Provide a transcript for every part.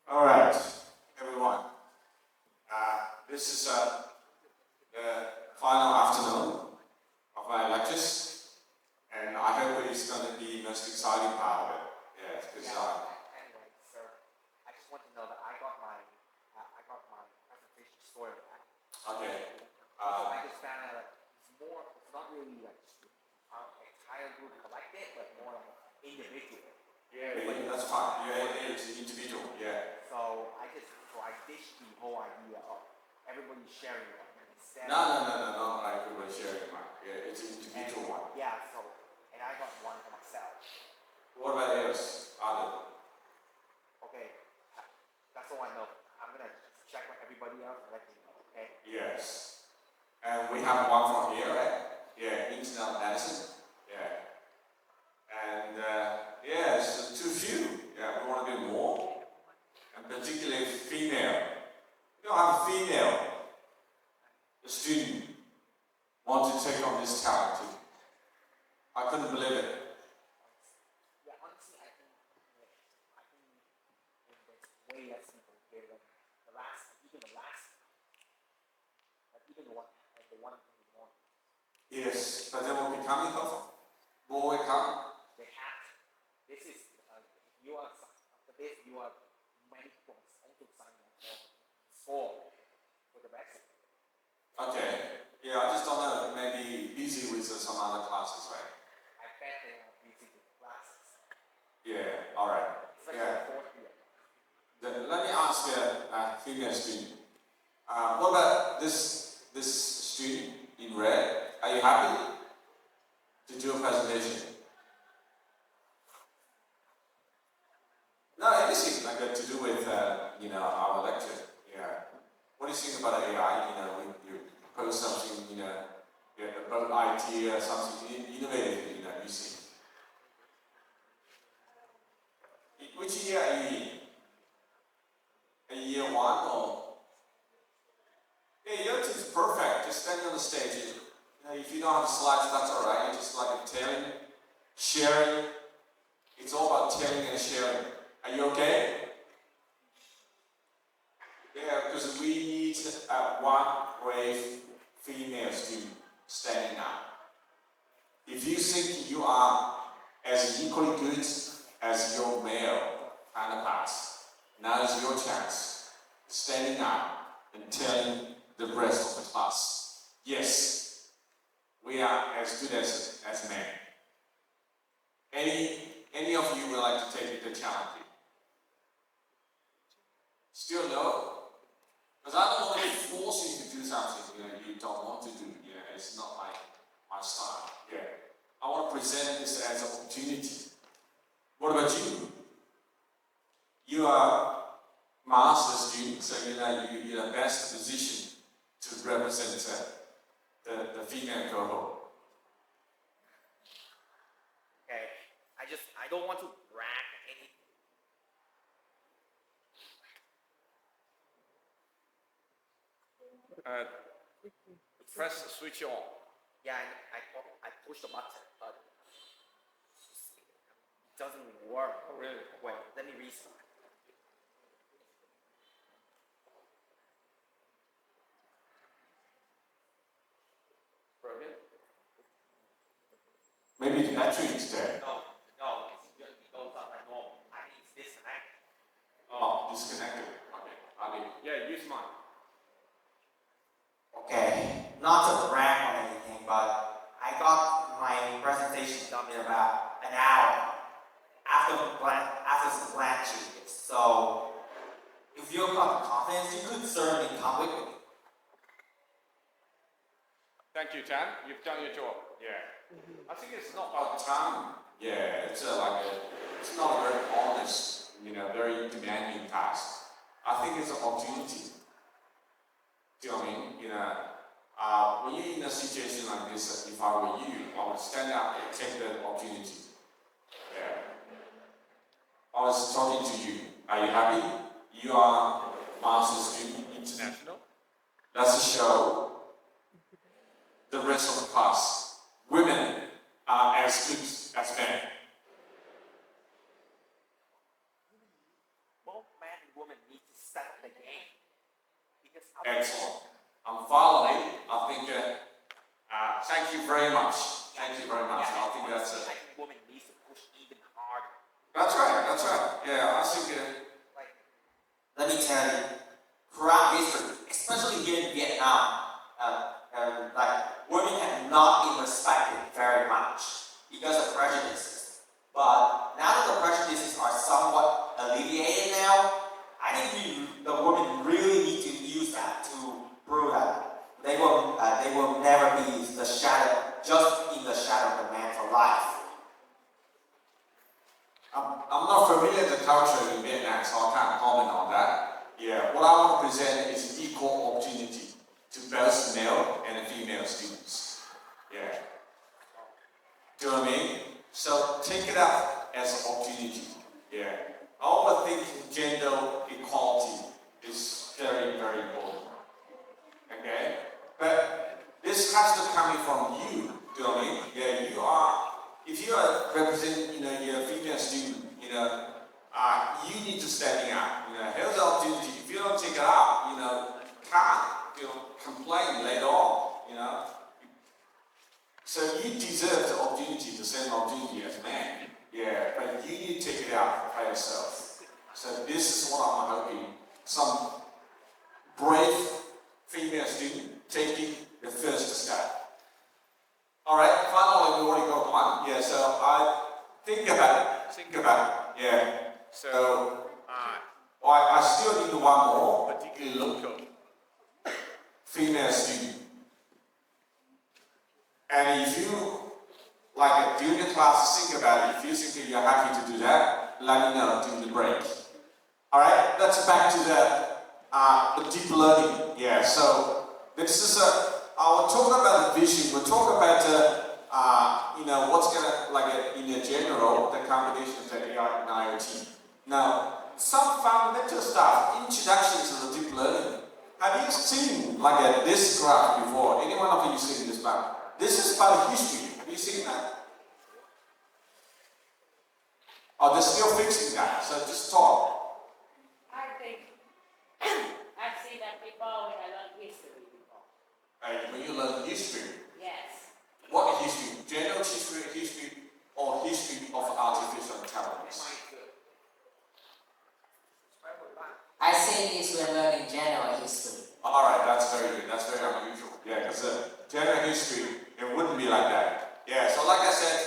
All right, everyone. This is the final afternoon of my lectures, and I hope it's going to be the most exciting part of it. Yeah, because anyway, sir, I just want to know that I got my presentation sorted out. okay. I just found out that it's not really like our entire group collected, but more individual. Yeah, that's fine. Yeah, it's individual. Yeah. So I ditched the whole idea of everybody sharing it. No, not like everybody sharing one. Yeah, it's an individual one. Yeah, and I got one for myself. What about yours? Okay, that's all I know. I'm gonna check with everybody else and let you know. Okay. Yes. And we have one from here, right? Yeah, internal medicine. Yeah. And it's too few. Yeah, we want to do more. And particularly female. You don't have a female student want to take on this talent too. I couldn't believe it. Yeah, honestly, I think there's way less people here than the last, the one in the morning. Yes, but they will be coming over. More will come. They have to. This is, if you are, after this, you are many people also signing up for the vaccine. Okay. Yeah, I just don't know. Maybe busy with some other classes, right? I bet they are busy with classes. Yeah. All right. It's like Yeah. the fourth year. Then let me ask a female student. What about this student in red? Are you happy to do a presentation? No, anything like that to do with our lecture. Yeah. What do you think about AI? You propose something, about IT or something innovative, you see. Which year are you in? A year one or? Yeah, year two is perfect. Just standing on the stage. If you don't have slides, that's all right. You just like telling, sharing. It's all about telling and sharing. Are you okay? Yeah, because we need one brave female student standing up. If you think you are as equally good as your male counterparts, now is your chance. Standing up and telling the rest of the class, yes, we are as good as men. Any of you would like to take the challenge? Still no? Because I don't want to force you to do something you don't want to do. It's not my style. Yeah. I want to present this as an opportunity. What about you? You are master student, so you're in the best position to represent the female cohort. Okay, I don't want to brag anything. Press the switch on. Yeah, I pushed the button, but it doesn't work. Oh, really? Wait, let me restart. Maybe the battery is dead. No, it goes up like normal. I think it's disconnected. Oh, disconnected. Okay. Yeah, use mine. Okay, not to brag on anything, but I got my presentation done in about an hour after the blank sheet. So, if you've got the confidence, you could certainly come with me. Thank you, Tan. You've done your job. Yeah. I think it's not about time. Yeah, it's it's not a very honest, very demanding task. I think it's an opportunity. Do you know what I mean? When you're in a situation like this, if I were you, I would stand up and take the opportunity. Yeah. I was talking to you. Are you happy? You are Master Student International. Let's show the rest of the class. Women are as good as men. Both men and woman needs to set the game. Because Excellent. And finally, I think, thank you very much. Thank you very much. I think that's it. I think woman needs to push even harder. That's right, that's right. Yeah, I think, Like, Let me tell you, throughout history, especially here in Vietnam, like women have not been respected very much because of prejudices. But now that the prejudices are somewhat alleviated now, I think the women really need to use that to prove that they will never be the shadow, just in the shadow of the man for life. I'm not familiar with the culture in Vietnam, so I can't comment on that. Yeah, what I want to present is equal opportunity to both male and female students. Yeah. Do you know what I mean? So take it up as an opportunity. Yeah. I always think gender equality is very, very important. Okay? But this has to come from you. Do you know what I mean? Yeah, you are. If you are representing, you're a female student, you need to stand up. Here's the opportunity. If you don't take it up, can't, complain later on, So you deserve the opportunity, the same opportunity as men. Yeah, but you need to take it out by yourself. So this is what I'm hoping. Some brave female student taking the first step. All right, finally, we already got one. Yeah, so I think about it. Yeah. So I still need one more, particularly local female student. And if you, during the class, think about it. If you think you're happy to do that, let me know during the break. All right, let's back to the deep learning. Yeah, so this is we're talking about the vision. We're talking about what's gonna in general the combination of the AI and IoT. Now, some fundamental stuff, introduction to the deep learning. Have you seen this graph before? Any one of you seen this graph? This is about history. Have you seen that? Oh, they're still fixing that. So just talk. I think I've seen that before when I learned history before. When you learn history, Yes. what history? General history, or history of artificial intelligence? I say this when learning general history. All right, that's very good. That's very unusual. Yeah, because general history, it wouldn't be like that. Yeah, so like I said,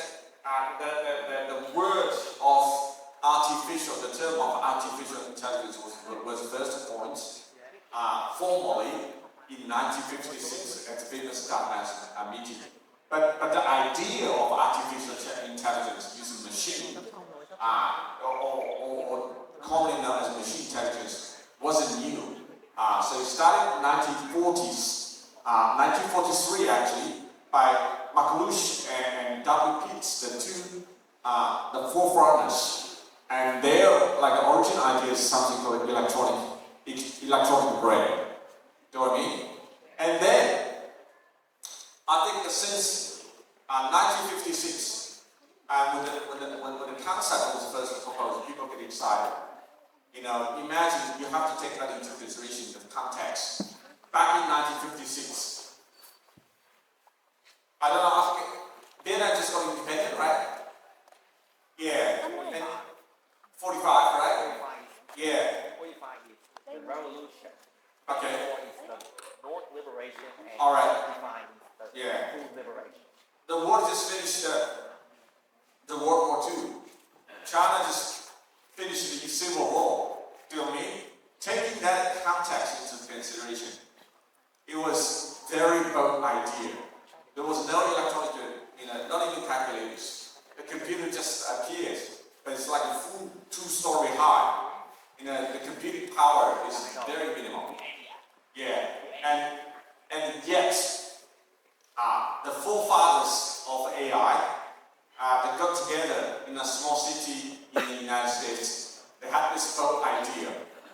the word of the term of artificial intelligence was first coined formally in 1956 at the famous Dartmouth meeting. But the idea of artificial intelligence using machine, or commonly known as machine intelligence, wasn't new. So it started in the 1940s, 1943 actually, by McLush and W. Pitts, the forerunners. And their origin idea is something called electronic brain. Do you know what I mean? And then, I think that since 1956, when the concept was first proposed, people get excited. Imagine you have to take that into consideration, the context. Back in 1956, I don't know, Vietnam just got independent, right? Yeah. And 45, right? 45 Yeah. 45 is the revolution. Okay. 44 is the North liberation, and All right. 45 is the Yeah. full liberation. The world just finished the World War II. China just finished the Civil War. Do you know what I mean? Taking that context into consideration, it was very bold idea. There was no electronic, not even calculators. The computer just appeared, but it's like a full 2-story high. The computing power is very minimal. Yeah, and yet, the forefathers of AI, they got together in a small city in the United States. They had this bold idea: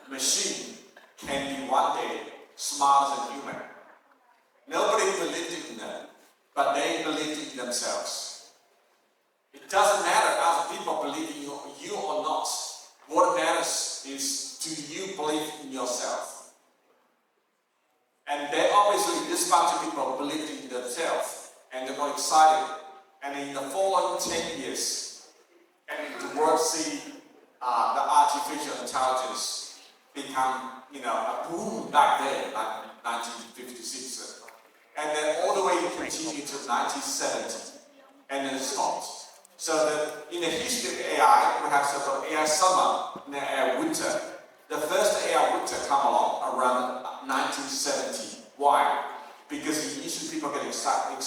machine can be one day smarter than human. Nobody believed in them, but they believed in themselves. It doesn't matter other people believe in you or not. What matters is, do you believe in yourself. And then obviously this bunch of people believed in themselves and they got excited. And in the following 10 years, and the world see the artificial intelligence become, a boom back then, like 1956. And then all the way continued to 1970, and then stopped. So in the history of AI, we have so-called AI summer and AI winter. The first AI winter come along around 1970. Why? Because initially people get excited.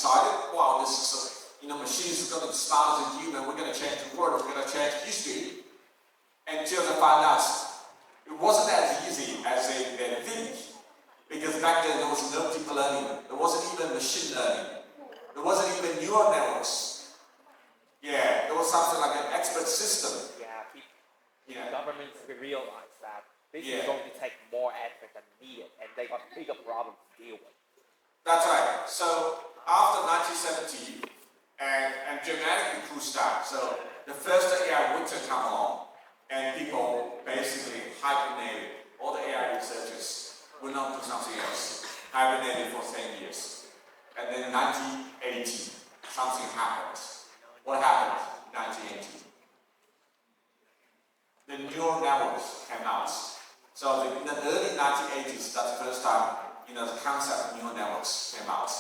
Wow, this is machines are going to be smarter than human. We're going to change the world. We're going to change history. Until they find out it wasn't as easy as they think. Because back then there was no deep learning. There wasn't even machine learning. There wasn't even neural networks. Yeah, there was something like an expert system. Yeah, governments realized that this is going to take more effort than needed, and they got bigger problems to deal with. That's right. So after 1970, and dramatically cool start. So the first AI winter come along, and people basically hibernated. All the AI researchers will not do something else. Hibernated for 10 years. And then 1980, something happened. What happened in 1980? The neural networks came out. So in the early 1980s, that's the first time the concept of neural networks came out.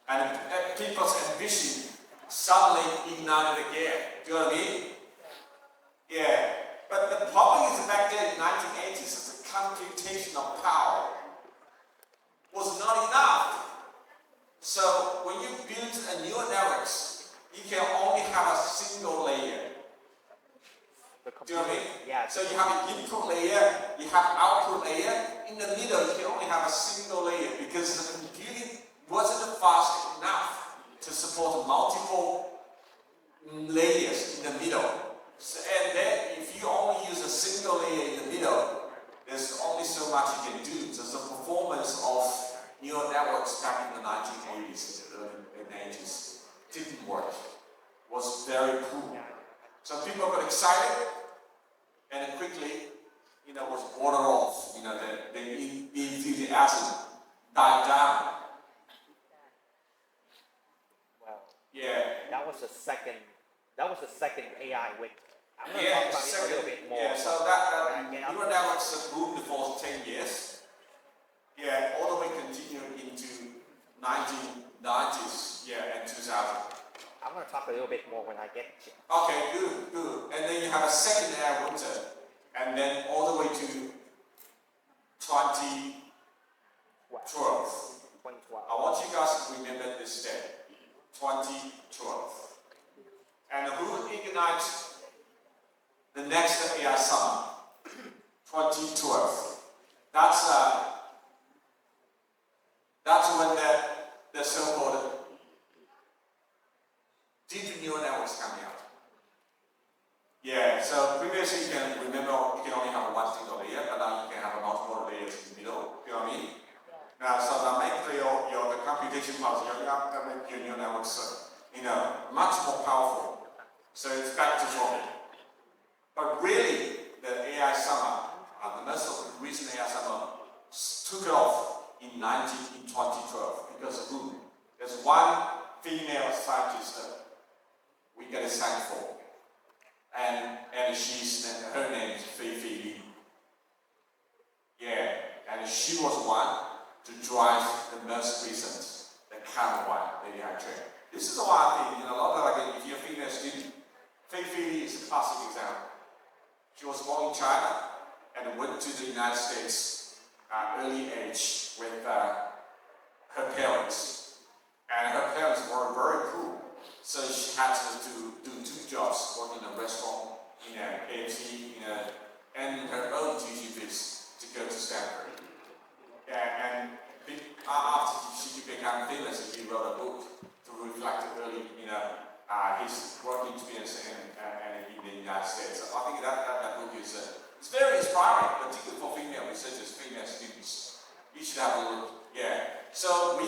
And people's ambition suddenly ignited again. Do you know what I mean? Yeah. But the problem is back then in the 1980s, the computational power was not enough. So when you build a neural networks, you can only have a single layer. Do you know what I mean? Yeah. So you have an input layer, you have output layer. In the middle, you can only have a single layer because the computing wasn't fast enough to support multiple layers in the middle. So, and then if you only use a single layer in the middle, there's only so much you can do. So the performance of neural networks back in the 1980s and 80s didn't work. It was very poor. So people got excited, and then quickly, was water off. The enthusiasm died down. Well, Yeah. that was the second AI winter. I'm going to talk about it a little bit more. Yeah, so that neural networks boomed for 10 years. Yeah, all the way continued into 1990s, and 2000. I'm going to talk a little bit more when I get to it. Okay, good. And then you have a second AI winter, and then all the way to 2012. 2012. I want you guys to remember this day, 2012. And who ignites the next AI summer? 2012. That's when the so-called deep neural networks coming out. Yeah, so previously you can remember you can only have one single layer, but now you can have multiple layers in the middle. You know what I mean? Now, so that makes the computation power, make your neural networks, much more powerful. So it's back to normal. But really, the AI summer, the most recent AI summer, took it off in 2012 because of who? There's one female scientist we got a sign for, and her name is Fei Li. Yeah, and she was one to drive the most recent, the kind one that you have trained. This is why I think, a lot of if you're a female student, Fei Li is a classic example. She was born in China and went to the United States at early age with her parents. And her parents were very poor. So she had to do two jobs, work in a restaurant, KFC, and her own tuition fees to go to Stanford. And after she became famous, he wrote a book to reflect early, his work experience in the United States. So I think that book is it's very inspiring, particularly for female researchers, female students. You should have a look. Yeah. So the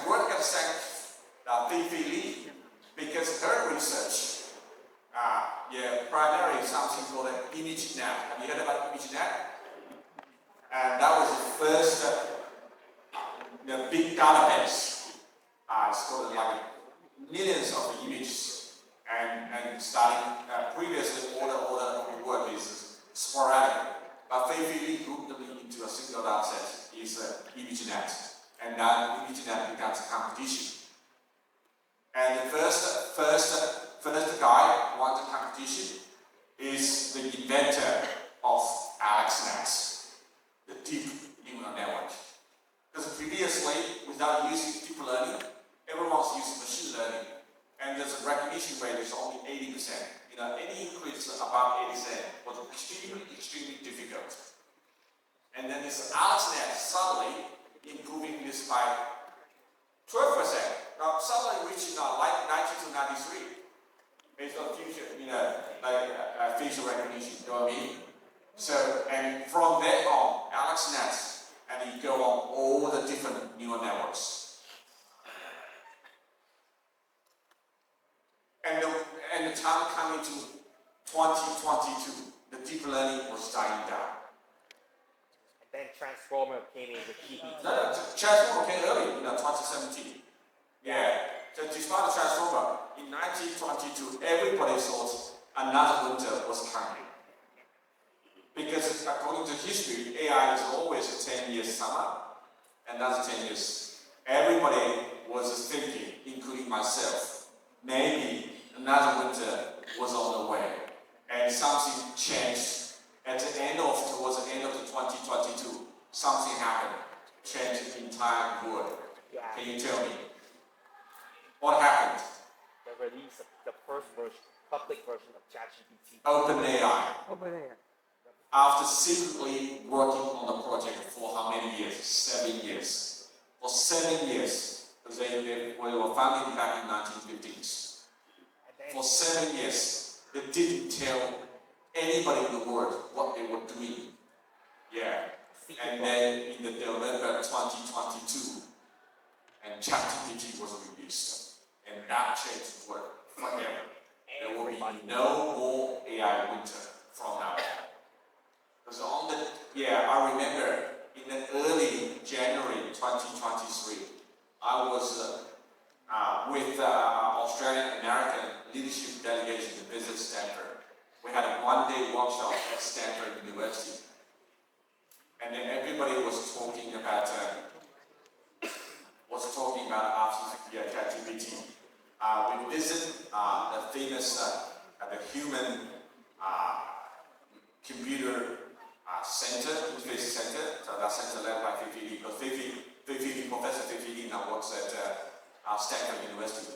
world got to thank Fei Li because her research, primarily something called an ImageNet. Have you heard about ImageNet? database. It's got like millions of images, and starting previously all the work is sporadic, but Fei grouped them into a single dataset is ImageNet, and that ImageNet becomes a competition. And the first guy who won the competition is the inventor of AlexNet, the deep neural network. Because previously, without using deep learning, everyone's using machine learning, and the recognition rate is only 80%. Any increase above 80% was extremely difficult. And then this AlexNet suddenly improving this by 12%. Now suddenly reaching like 90 to 93 based on future, facial recognition. You know what I mean? So, and from there on, AlexNet, and you go on all the different neural networks. And the time coming to 2022, the deep learning was dying down. And then Transformer came in with GPT. No, Transformer came early, 2017. Yeah. So despite the Transformer, in 1922, everybody thought another winter was coming. Because according to history, AI is always a 10-year summer, another 10 years. Everybody was thinking, including myself, maybe another winter was on the way. And something changed. Towards the end of the 2022, something happened. Changed the entire world. Yeah. Can you tell me? What happened? The release of the first version, public version of ChatGPT. OpenAI. After secretly working on the project for how many years? 7 years. For 7 years, because they were founded back in 1950s. For 7 years, they didn't tell anybody in the world what they were doing. Yeah. And then in the November 2022, and ChatGPT was released. And that changed the world forever. There will be no more AI winter from now on. Because I remember in the early January 2023, I was with Australian American leadership delegation to visit Stanford. We had a one-day workshop at Stanford University. And then everybody was talking about ChatGPT. We visited the famous, the human computer center, interface center. So that center led by Fei Xiang, Professor Wei Xiang now works at Stanford University.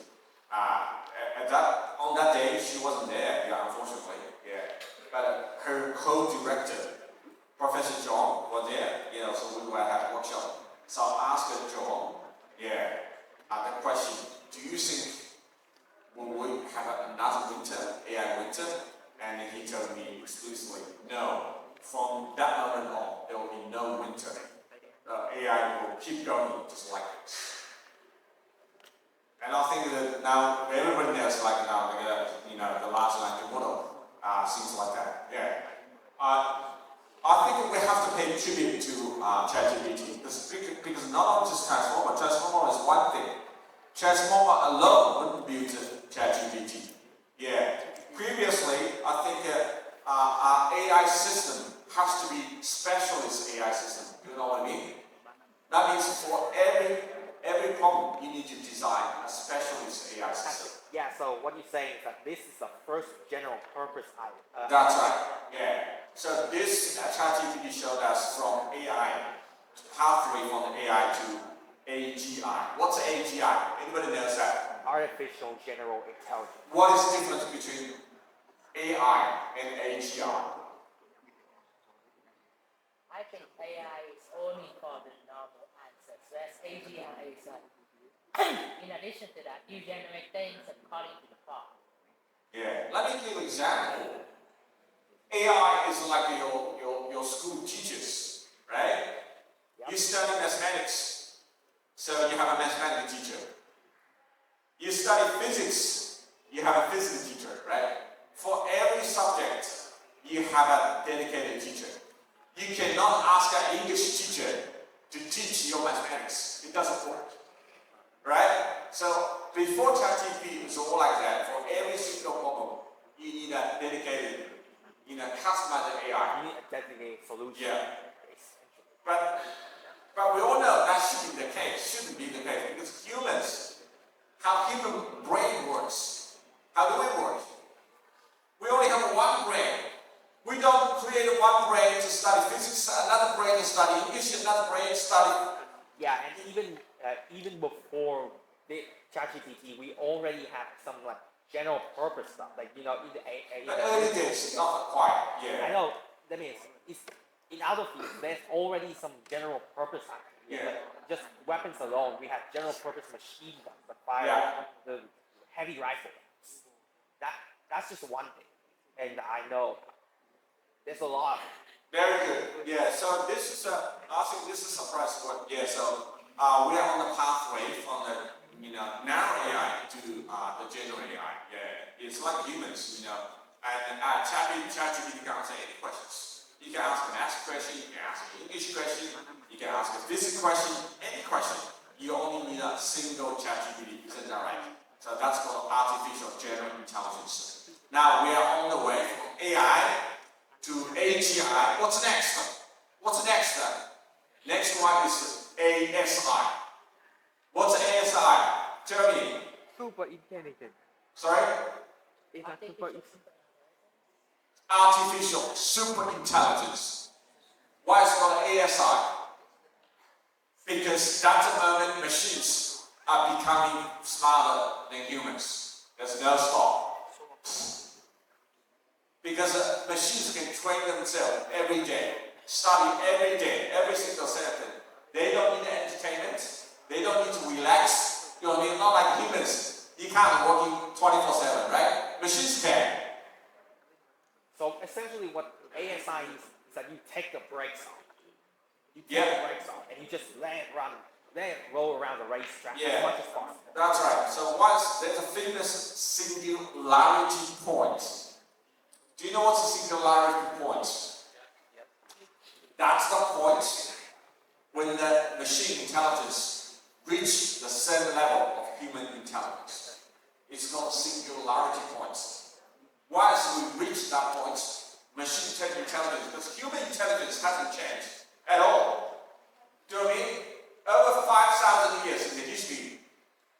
On that day, she wasn't there, unfortunately. Yeah. But her co-director, Professor John, was there. So we were having a workshop. So I asked John, the question: do you think we will have another winter, AI winter? And he told me exclusively, no. From that moment on, there will be no winter. AI will keep going just like this. And I think that now everybody knows, the large language model, things like that. Yeah. I think we have to pay tribute to ChatGPT because not only just Transformer. Transformer is one thing. Transformer alone wouldn't build ChatGPT. Yeah. Previously, I think our AI system has to be specialist AI system. You know what I mean? That means for every problem, you need to design a specialist AI system. Yeah, so what you're saying is that this is the first general purpose That's right, yeah. So this ChatGPT showed us from AI, pathway from the AI to AGI. What's AGI? Anybody knows that? Artificial General Intelligence. What is the difference between AI and AGI? I think AI is only for the normal answers, whereas AGI is in addition to that, you generate things according to the prompt. Yeah, let me give you an example. AI is like your school teachers, right? Yep. You study mathematics, so you have a mathematics teacher. You study physics, you have a physics teacher, right? For every subject, you have a dedicated teacher. You cannot ask an English teacher to teach your mathematics. It doesn't work. dedicated, customized AI. You need a dedicated solution. Yeah. But we all know that shouldn't be the case, because humans, how human brain works. How do we work? We only have one brain. We don't create one brain to study physics, another brain to study English, another brain to study. Yeah, and even before the ChatGPT, we already have some like general purpose stuff, like in the Early days, not quite. Yeah. I know. That means in other fields, there's already some general purpose. Yeah. Like just weapons alone, we have general purpose machine guns, the fire, Yeah. the heavy rifle. That's just one thing, and I know there's a lot. Very good. Yeah. So this is I think this is a surprise one. Yeah. So we are on the pathway from the narrow AI to the general AI. Yeah. It's like humans, and ChatGPT can answer any questions. You can ask a math question, you can ask an English question, you can ask a physics question, any question. You only need a single ChatGPT. Isn't that right? So that's called artificial general intelligence. Now we are on the way from AI to AGI. What's next? Next one is ASI. What's ASI? Tell me. Super intelligent. Sorry? It's not super Artificial super intelligence. Why is it called ASI? Because that's the moment machines are becoming smarter than humans. There's no stop. Because machines can train themselves every day, study every day, every single second. They don't need entertainment. They don't need to relax. Not like humans. You can't working 24/7, right? Machines can. So essentially, what ASI is that you take the brakes off. You take Yeah. the brakes off, and you just let it roll around the racetrack Yeah. as much as possible. That's right. So once there's a famous singularity point. Do you know what's a singularity point? That's the point when the machine intelligence reaches the same level of human intelligence. It's called singularity point. Once we reach that point, machine intelligence, because human intelligence hasn't changed at all. Do you know what I mean? Over 5,000 years in the history,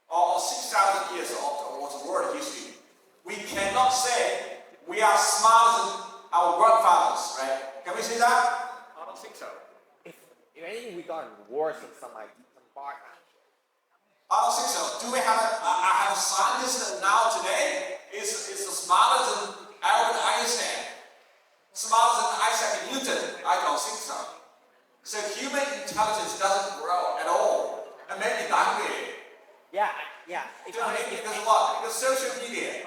or 6,000 years of the world history, we cannot say we are smarter than our grandfathers, right? Can we say that? I don't think so. If anything, we got worse in some part. I don't think so. Do we have a scientist now today is smarter than Albert Einstein? Smarter than Isaac Newton? I don't think so. So human intelligence doesn't grow at all, and maybe downgrade. Yeah. Do you know what I mean? Because what? Because social media.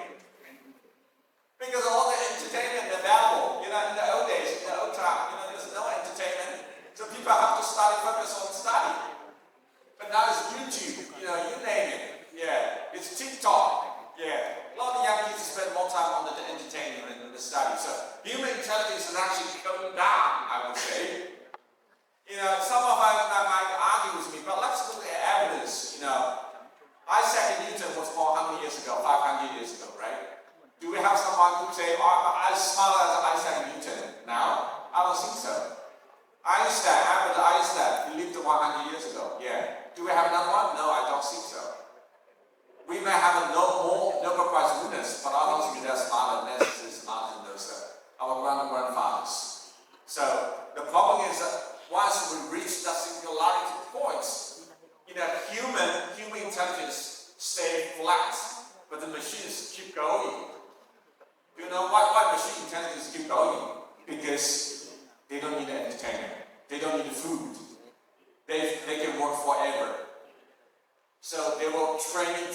Because all the entertainment available. In the old days, in the old time, there's no entertainment. So people have to focus on study. But now it's YouTube, you name it. Yeah. It's TikTok. Yeah. A lot of young kids spend more time on the entertainment and the study. So human intelligence is actually coming down, I would say. Some of them might argue with me, but let's look at evidence. Isaac Newton was born how many years ago? 500 years ago, right? Do we have someone who say, I'm as smart as Isaac Newton now? I don't think so. Albert Einstein, he lived 100 years ago. Yeah. Do we have another one? No, I don't think so. We may have more Nobel Prize winners, but I don't think they're necessarily smarter than those our grandfathers. So the problem is that once we reach that singularity point, human intelligence stay flat, but the machines keep going. You know why machine intelligence keep going? Because they don't need entertainment. They don't need food. They can work forever. So they will training.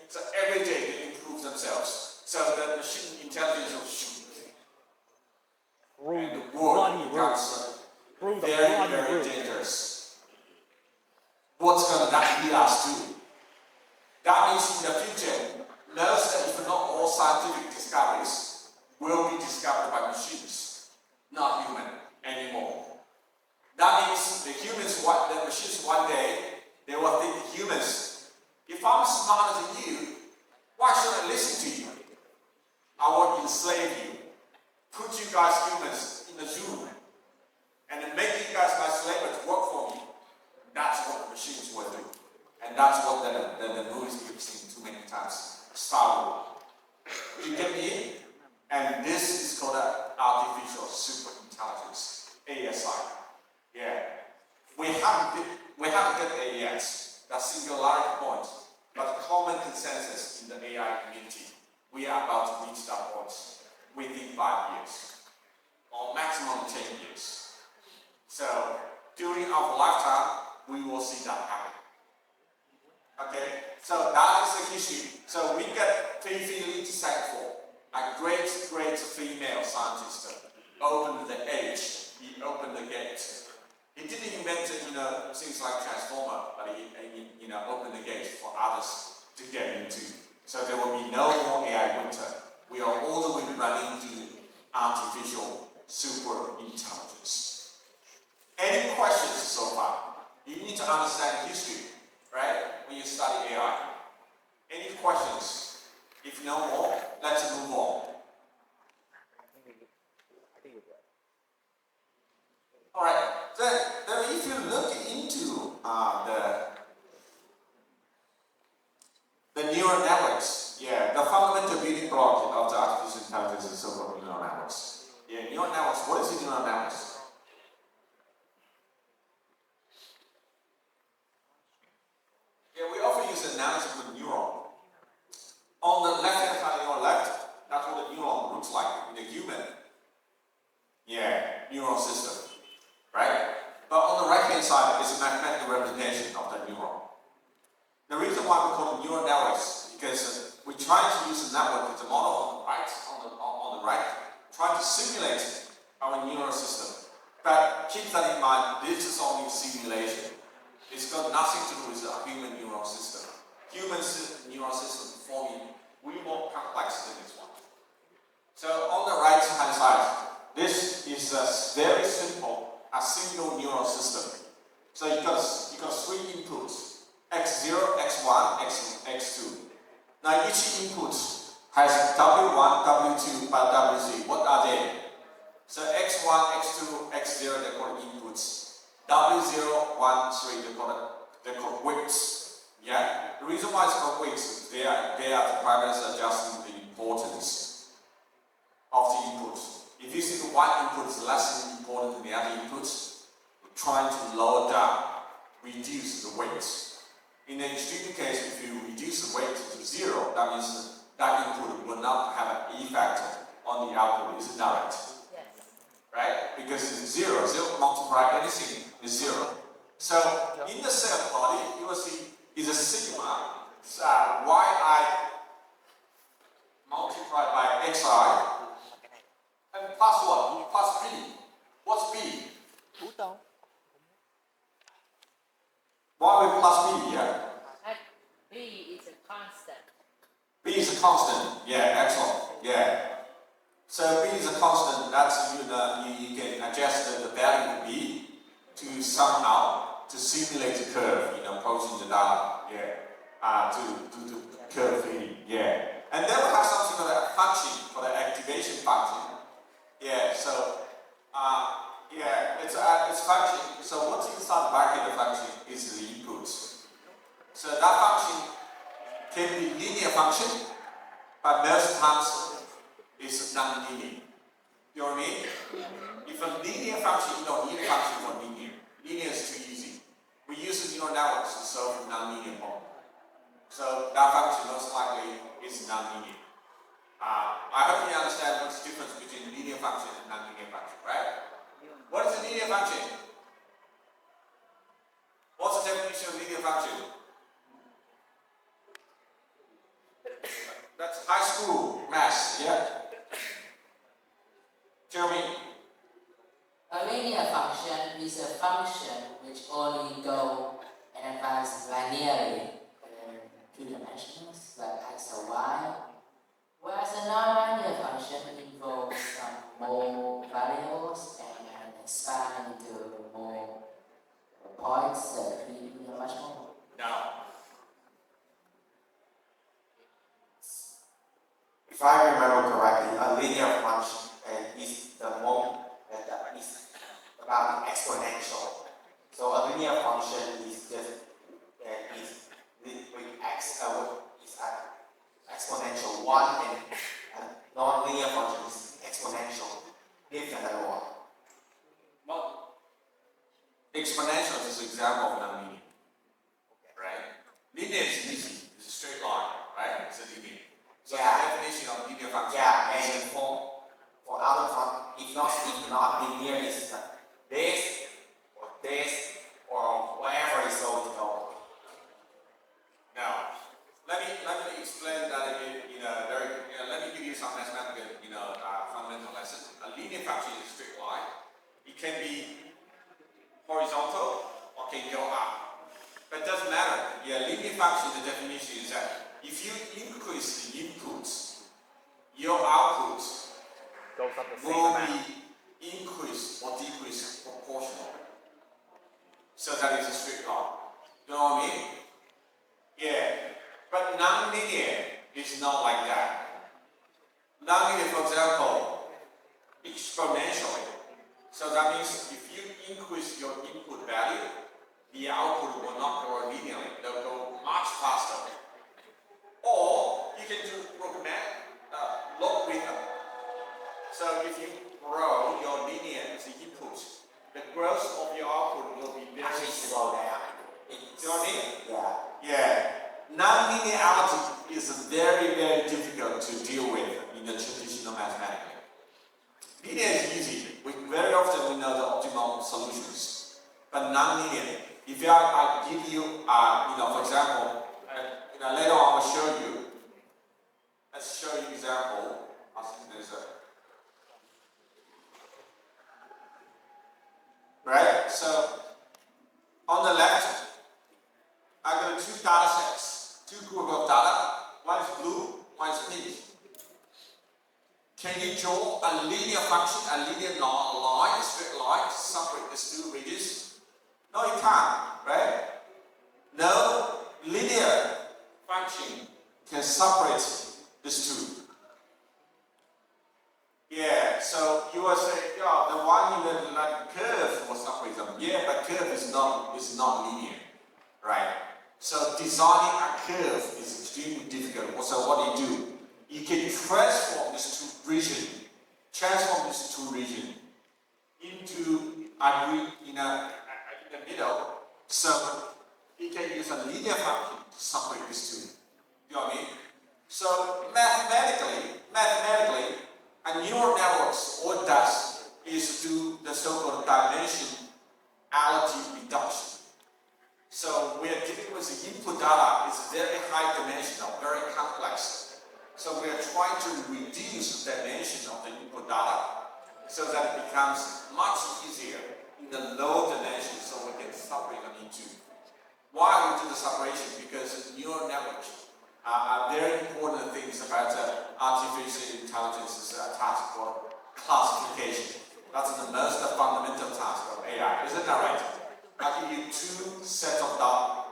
So every day they improve themselves. So the machine intelligence will shoot. And the world becomes very dangerous. What's going to lead us to? That means in the future, most, if not all scientific discoveries will be discovered by machines, not human anymore. That means the machines one day, they will think humans, if I'm smarter than you, why should I listen to you? I will enslave you. that's what the movies we've seen too many times. Star Wars. You get me? And this is called artificial super intelligence, ASI. Yeah. We haven't got there yet. That singularity point. But the common consensus in the AI community, we are about to reach that point within 5 years, or maximum 10 years. So during our lifetime, we will see that happen. Okay, so that is the history. So we get Li Cisco, a great female scientist, opened the age. He opened the gate. He didn't invent, things like transformer, but he opened the gate for others to get into. So there will be no more AI winter. We are all the way running to artificial super intelligence. Any questions so far? You need to understand history, right? When you study AI. Any questions? If no more, let's move on. All right. Then if you look into the neural networks, the fundamental building block of the artificial intelligence is so-called neural networks. Neural networks. What is a neural networks? We often use the analogy of a neuron. On the left-hand side of your left, that's what a neuron looks like in a human. Neural system, right? But on the right-hand side is a mathematical representation of the neuron. The reason why we call them neural networks is because we try to use a network with the model on the right, trying to simulate our neural system. But keep that in mind, this is only a simulation. It's got nothing to do with a human neural system. Human neural system forming way more complex than this one. So on the right hand side, this is a very simple, a single neural system. So you got three inputs: x0, x1, x2. Now each input has w1, w2, but w3. What are they? So x1, x2, x0, they're called inputs. W0, 1, 3, they're called weights. The reason why it's called weights, they are the parameters adjusting the importance of the inputs. If you see the one input is less important than the other inputs, we're trying to lower down, reduce the weight. In the extreme case, if you reduce the weight to 0, that means that input will not have an effect on the output. It's direct. Right? Because it's 0 multiply anything is 0. So in the cell body, you will see is a sigma yi multiplied by xi and plus what? Plus b. What's b? Why we plus b here? B is a constant. B is a constant. Excellent. So b is a constant. That's you can adjust the value of b to somehow to simulate the curve. Approaching the data. To curve fitting. And then we have something called a function, for the activation function. It's function. So what's inside the bracket of the function is the inputs. So that function can be linear function, but most times it's non-linear. You know what I mean? If a linear function, linear function is not linear. Linear is too easy. We use the neural networks to solve the non-linear problem. So that function most likely is non-linear. I hope you understand what's the difference between linear function and non-linear function, right? What is a linear function? What's the definition of linear function? That's high school math, Tell me. A linear function is a function which only go and advance linearly two dimensions, like x or y, whereas a non-linear function involves some more variables and expand into more points that we much more. Now, If I remember correctly, a linear function is the moment that is about the exponential. So a linear function is just exponential. One and non-linear function is exponential. Different than one. Well, exponential is an example of non-linear, right? Linear is easy. It's a straight line, right? It's a linear. So Yeah. the definition of linear function Yeah, is and for other function, if not linear, is this or whatever is going to go. Now, let me explain that again. Let me give you some mathematical, fundamental lesson. A linear function is a straight line. It can be horizontal or can go up. But it doesn't matter. Yeah, linear function, the definition is that if you increase the inputs, your outputs Goes up the same will amount. be increased or decreased proportional. So that is a straight line. You know what I mean? Yeah. But non-linear is not like that. Non-linear, for example, exponentially. So that means if you increase your input value, the output will not grow linearly. They'll go much faster. Or you can do logarithm. So if you grow your linear input, the growth of your output will be very Actually slow. slow down. You know what I mean? Yeah. Yeah. Non-linearity is very, very difficult to deal with in the traditional mathematics. Linear is easy. Very often we know the optimal solutions. But non-linear, if I give you, for example, later on I will show you. Let's show you example. I think there's a right. So on the left, I got two data sets, two groups of data. One is blue, one is pink. Can you draw a linear function, a linear line, a straight line, to separate these two regions? No, you can't, right? No linear function can separate these two. Yeah, so you will say, yeah, the one in the like curve will separate them. Yeah, but curve is not linear, right? So designing a curve is extremely difficult. So what do? You can transform these two regions into a region in the middle. So you can use a linear function to separate these two. You know what I mean? So mathematically, a neural network, all it does is do the so-called dimensionality reduction. So we are dealing with the input data is very high dimensional, very complex. So we are trying to reduce the dimension of the input data so that it becomes much easier in the low dimension so we can separate them into. Why we do the separation? Because neural networks are very important things about artificial intelligence's task for classification. That's the most fundamental task of AI, isn't that right? I give you two sets of data,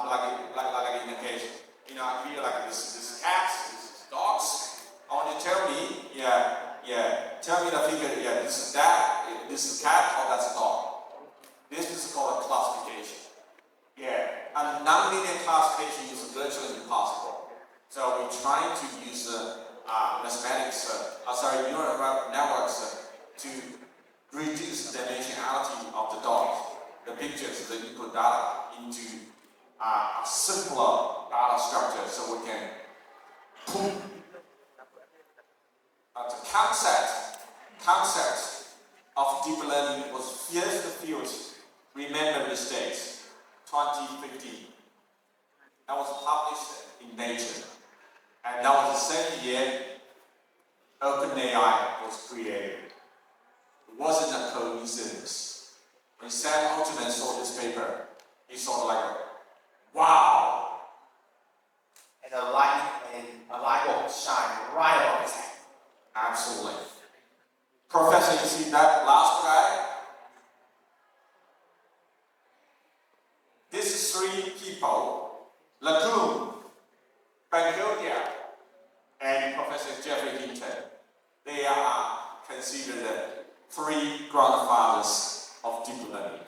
like in the case. Here like this cats, this dogs. I want you to tell me, tell me the figure, this is that, this is a cat, or that's a dog. This is called a classification. Yeah, and non-linear classification is virtually impossible. So we're trying to use neural networks to reduce the dimensionality of the dogs, the pictures, the input data into a simpler data structure so we can put the concept of deep learning was first field, remember this date, 2015. That was published in Nature. And that was the same year OpenAI was created. It wasn't a coincidence. When Sam Altman saw this paper, he saw like, wow! And a light bulb shine right above his head. Absolutely. Professor, you see that last guy? These three people, Lagoon, Bengodia, and Professor Jeffrey Hinton, they are considered the three grandfathers of deep learning.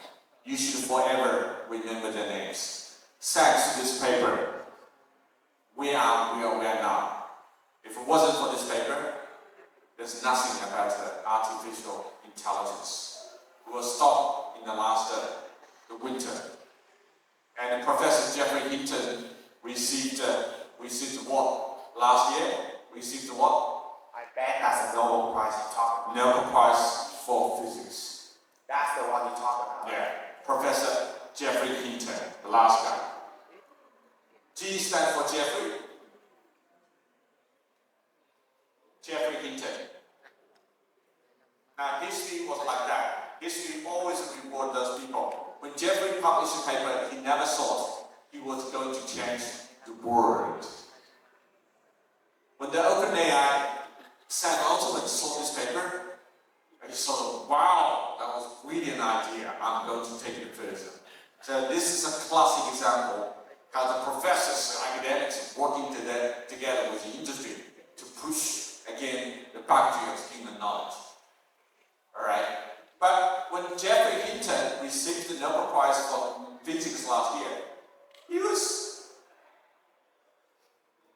You should forever remember their names. Thanks to this paper, where we are now. If it wasn't for this paper, there's nothing about artificial intelligence. We were stopped in the last the winter. And Professor Jeffrey Hinton received what last year? Received what? I bet that's a Nobel Prize you talk about. Nobel Prize for Physics. That's the one you talk about. Yeah, Professor Jeffrey Hinton, the last guy. G stands for Jeffrey. Jeffrey Hinton. Now, history was like that. History always reward those people. When Jeffrey published a paper, he never thought he was going to change the world. When the OpenAI Sam Altman saw this paper, and he thought, wow, that was really an idea. I'm going to take it further. So this is a classic example how the professors and academics working together with the industry to push again the boundary of human knowledge. Alright? But when Jeffrey Hinton received the Nobel Prize for Physics last year, he was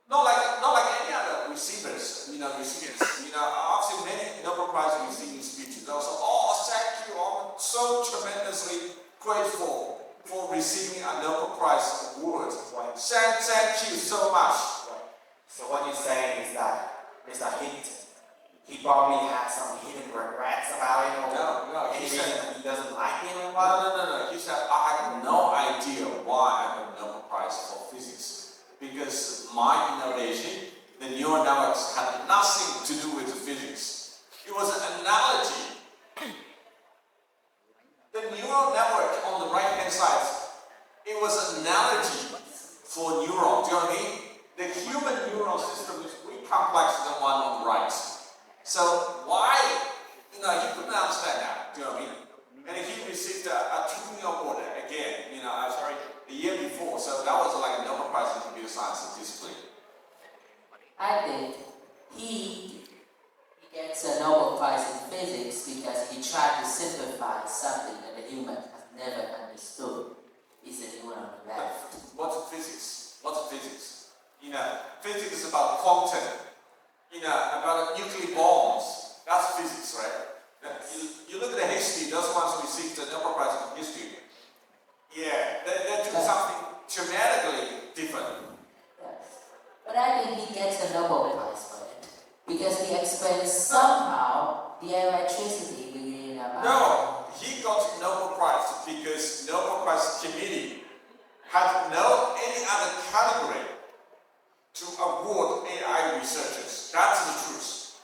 not like any other recipients. I've seen many Nobel Prize receiving speeches. They also, thank you, I'm so tremendously grateful for receiving a Nobel Prize award. Thank you so much. So what you're saying is that Mr. Hinton, he probably had some hidden regrets about it, or No, any he reason said, he doesn't like it or what? no. He said, I had no idea why I got a Nobel Prize for Physics. Because my innovation, the neural networks, had nothing to do with physics. It was an analogy. The neural network on the right-hand side, it was an analogy for neuron. Do you know what I mean? The human neural system is way complex than the one on the right. So why, he couldn't understand that. Do you know what I mean? And he received a Turing Award again, the year before. So that was like a Nobel Prize in computer science discipline. I think he gets a Nobel Prize in physics because he tried to simplify something that the human has never understood. He said he went on the left. What's physics? Physics is about quantum. About nuclear bombs. That's physics, right? You look at the history, those ones received the Nobel Prize in history. Yeah, they're doing something dramatically different. Yes. But I think he gets a Nobel Prize for it because he explains somehow the electricity within our mind. No, he got Nobel Prize because Nobel Prize committee had no any other category to award AI researchers. That's the truth.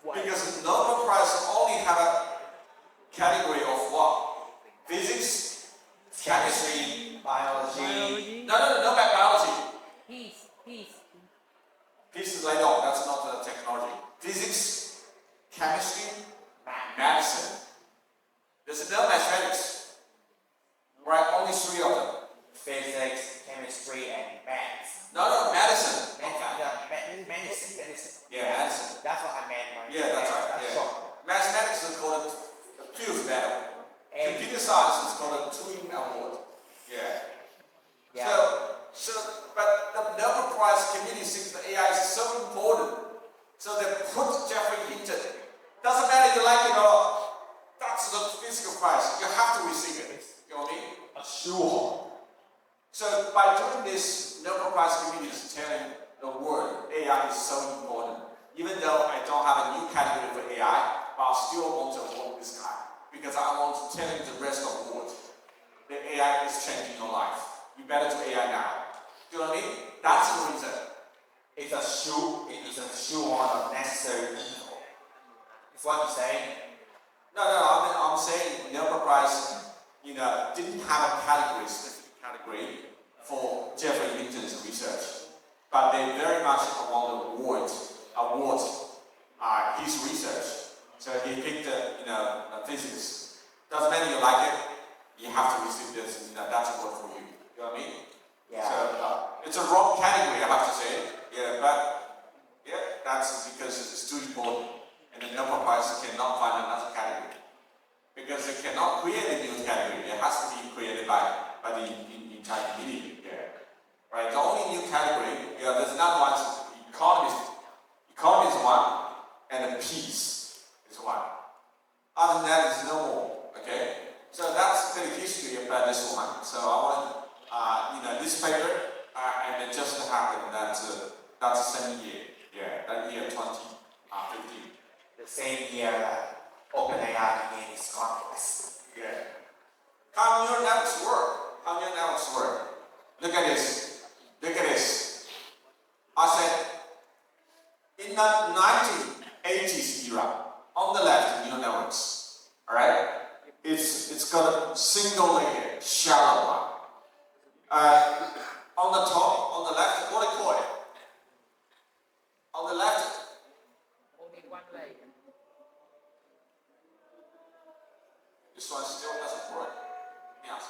Because Nobel Prize only had a category of what? Physics, chemistry, Biology. No, biology. Peace. Peace is laid off, that's not the technology. Physics, chemistry, medicine. There's no mathematics. Right, only three of them. Physics, chemistry, and maths. No, medicine. Medicine. Yeah, medicine. That's what I meant. Yeah, that's right. That's Yeah. short. Mathematics is called a Fields Medal. Computer science is called a Turing Award. Yeah. But the Nobel Prize committee thinks that AI is so important. So they put Jeffrey Hinton. Doesn't matter if you like it or not. That's the physical prize. You have to receive it. You know what I mean? Sure. So by doing this, Nobel Prize committee is telling the world AI is so important. Even though I don't have a new category for AI, but I still want to award this guy. Because I want to tell the rest of the world that AI is changing your life. You better do AI now. Do you know what I mean? That's the reason. It is a shoehorn of necessary evil. Is what you're saying? No, I'm saying Nobel Prize, didn't have a specific category for Jeffrey Hinton's research. But they very much want to award his research. So he picked, physics. Doesn't matter you like it, you have to receive this, that's a word for you. You know what I mean? Yeah. So it's a wrong category, I have to say. Yeah, but that's because it's too important. And the Nobel Prize cannot find another category. Because they cannot create a new category. It has to be created by the entire community. Yeah. Right? The only new category, there's and a piece is one. Other than that, is no more. Okay, so that's the history about this one. So I want this paper, and it just happened that that's the same year. Yeah, that year 2015. The same year that OpenAI began its conquest. Yeah. How neural networks work? How neural networks work? Look at this. Look at this. I said, in the 1980s era, on the left, neural networks. Alright? It's got a single layer, shallow one. On the top, on the left, what do you call it? On the left, Only one layer. this one still doesn't work. Yes.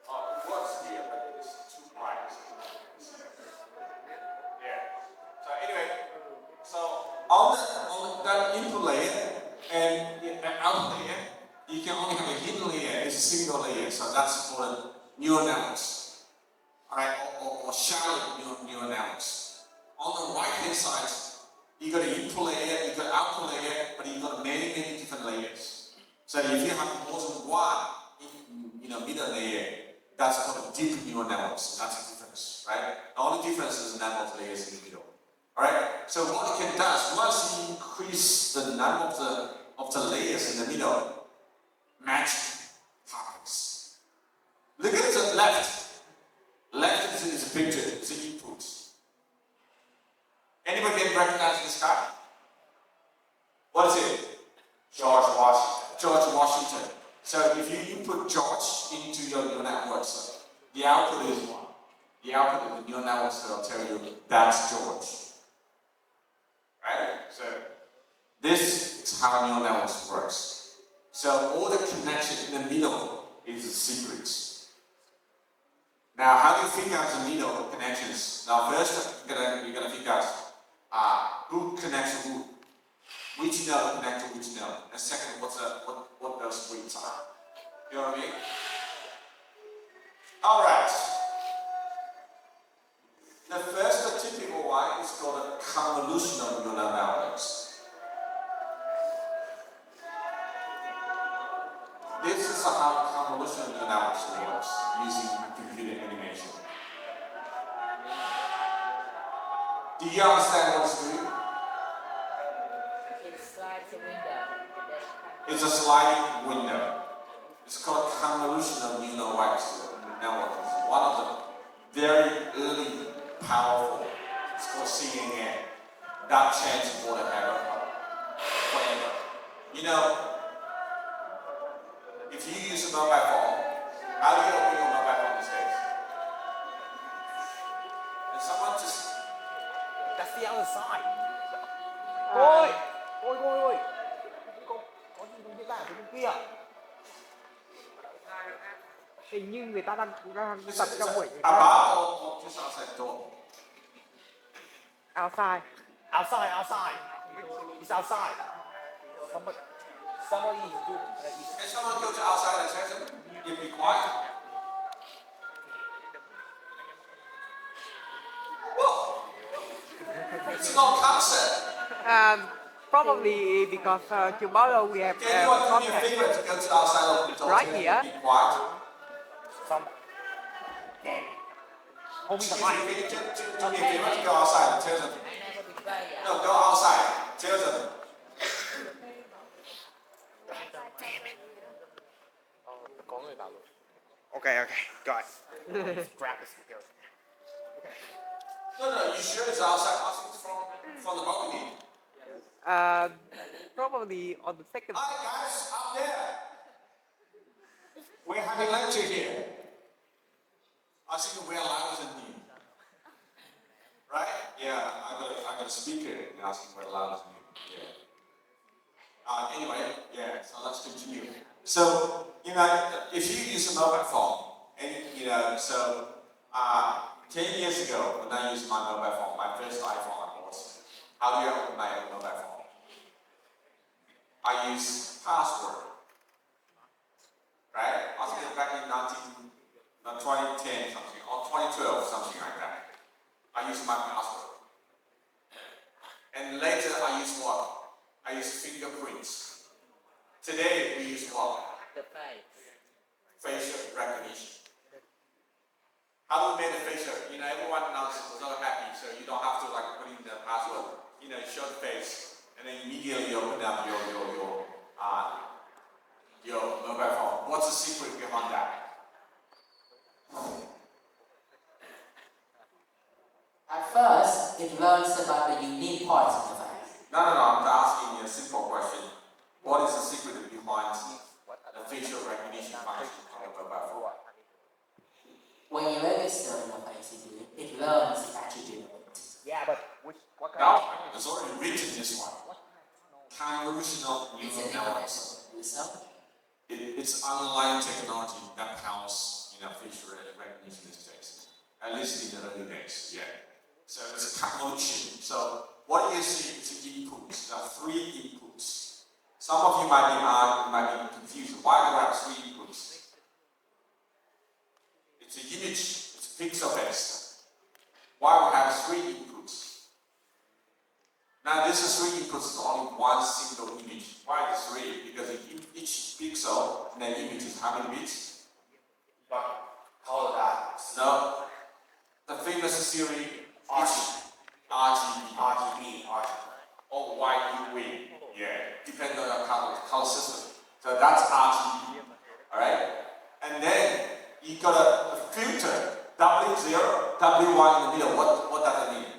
It works here, but it's too bright. Yeah. So anyway, so on that input layer and output layer, you can only have a hidden layer. It's a single layer, so that's called neural networks. All right, or shallow neural networks. On the right hand side, you got an input layer, you got output layer, but you got many different layers. So if you have more than one, middle layer, that's called deep neural networks. That's the difference, right? The only difference is the number of layers in the middle. All right. So what it can do is once you increase the number of the layers in the middle, magic happens. Look at the left. Left is a picture. It's an input. Anybody can recognize this guy? What is it? George Washington. George Washington. So if you input George into your neural networks, the output is one. The output of the neural networks will tell you that's George. Right? So this is how neural networks works. So all the connection in the middle is the secrets. Now, how do you figure out the middle connections? Now, first you're gonna figure out who connects who. Which node connect to which node? And second, what those weights are. You know what I mean? Alright. The first typical one is called a convolutional neural networks. This is how convolutional neural networks works using computer animation. Do you understand what it's doing? It slides a window. It's a sliding window. It's called convolutional neural network. It's one of the very early, powerful. It's called CNN. That changed forever. If you use a mobile phone, how do you open your mobile phone these days? And someone just That's the other side. Ôi, ôi, ôi, ôi. Có gì không diễn ra ở bên kia? Hình như người ta đang tập trong buổi about or just outside the door. outside. Outside, outside. It's outside. Somebody is doing. Can someone go to outside and tell them, be quiet? Well, it's not concert. Probably because tomorrow we have Can anyone do me a contact favor to go to outside of the door? right and here. Be quiet. Some. Hold me the Do me mic. a favor to go outside and tell them. I never betrayed you. No, go outside. Tell them. Có người bảo rồi. Okay, got it. Grab the speaker. No, you sure it's outside? I think it's from the balcony. Probably on the second. Hi guys, up there. We're having lecture here. I think we're louder than you. Right? Yeah, I got a speaker and I think we're louder than you. Yeah. Anyway, yeah, so let's continue. So, if you use a mobile phone, and 10 years ago when I used my mobile phone, my first iPhone I bought, how do you open my mobile phone? I use password. Right? I think back in 2010 something, or 2012, something like that. I use my password. And one? The face. Facial recognition. How do we make the facial? You know, everyone now is so happy, so you don't have to like put in the password. You know, show the face, and then immediately open up your mobile phone. What's the secret behind that? At first, it learns about the unique parts of the face. No. I'm asking you a simple question. What is the secret behind the facial recognition function on the mobile phone? When you register in the face, it learns attribute. Yeah, but what kind No, of it's already written this one. Convolutional It's neural a networks. different It's underlying technology that powers, facial recognition these days. At least in the early days, yeah. So it's a convolution. So what you see is inputs. There are 3 inputs. Some of you might be confused. Why do I have 3 inputs? It's an image. It's pixel based. Why we have 3 inputs? Now this is 3 inputs is only one single image. Why is 3? Because each pixel in that image is how many bits? But call that. No. The famous theory RGB. Or YUV. Yeah. Depends on your color system. So that's RGB. Alright? And then you got a filter. W0, W1 in the middle. What does it mean?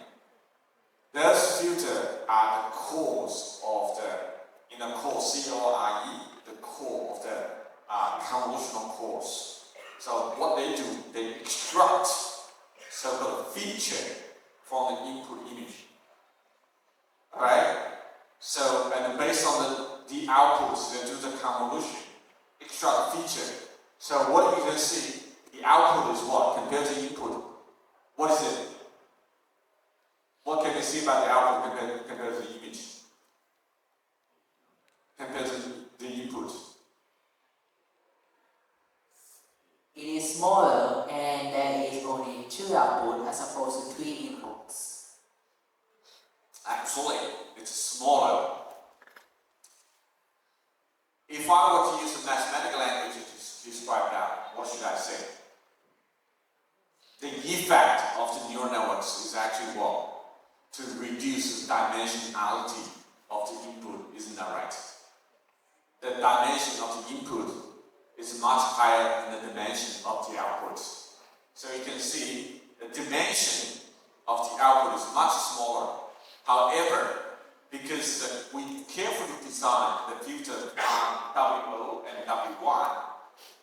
Those filters are the cores of the core, C-O-R-E, the core of the convolutional cores. So what they do, they extract so-called feature from the input image. Alright? So, and based on the outputs, they do the convolution, extract feature. So what you can see, the output is what compared to input? What is it? What can you see about the output compared to the image? Compared to the input? It is smaller and there is only 2 outputs as opposed to 3 inputs. Actually, it's smaller. If I were to use a mathematical language to describe that, what should I say? The effect of the neural networks is actually what? To reduce the dimensionality of the input, isn't that right? The dimension of the input is much higher than the dimension of the output. So you can see the dimension of the output is much smaller. However, because we carefully design the filter W0 and W1,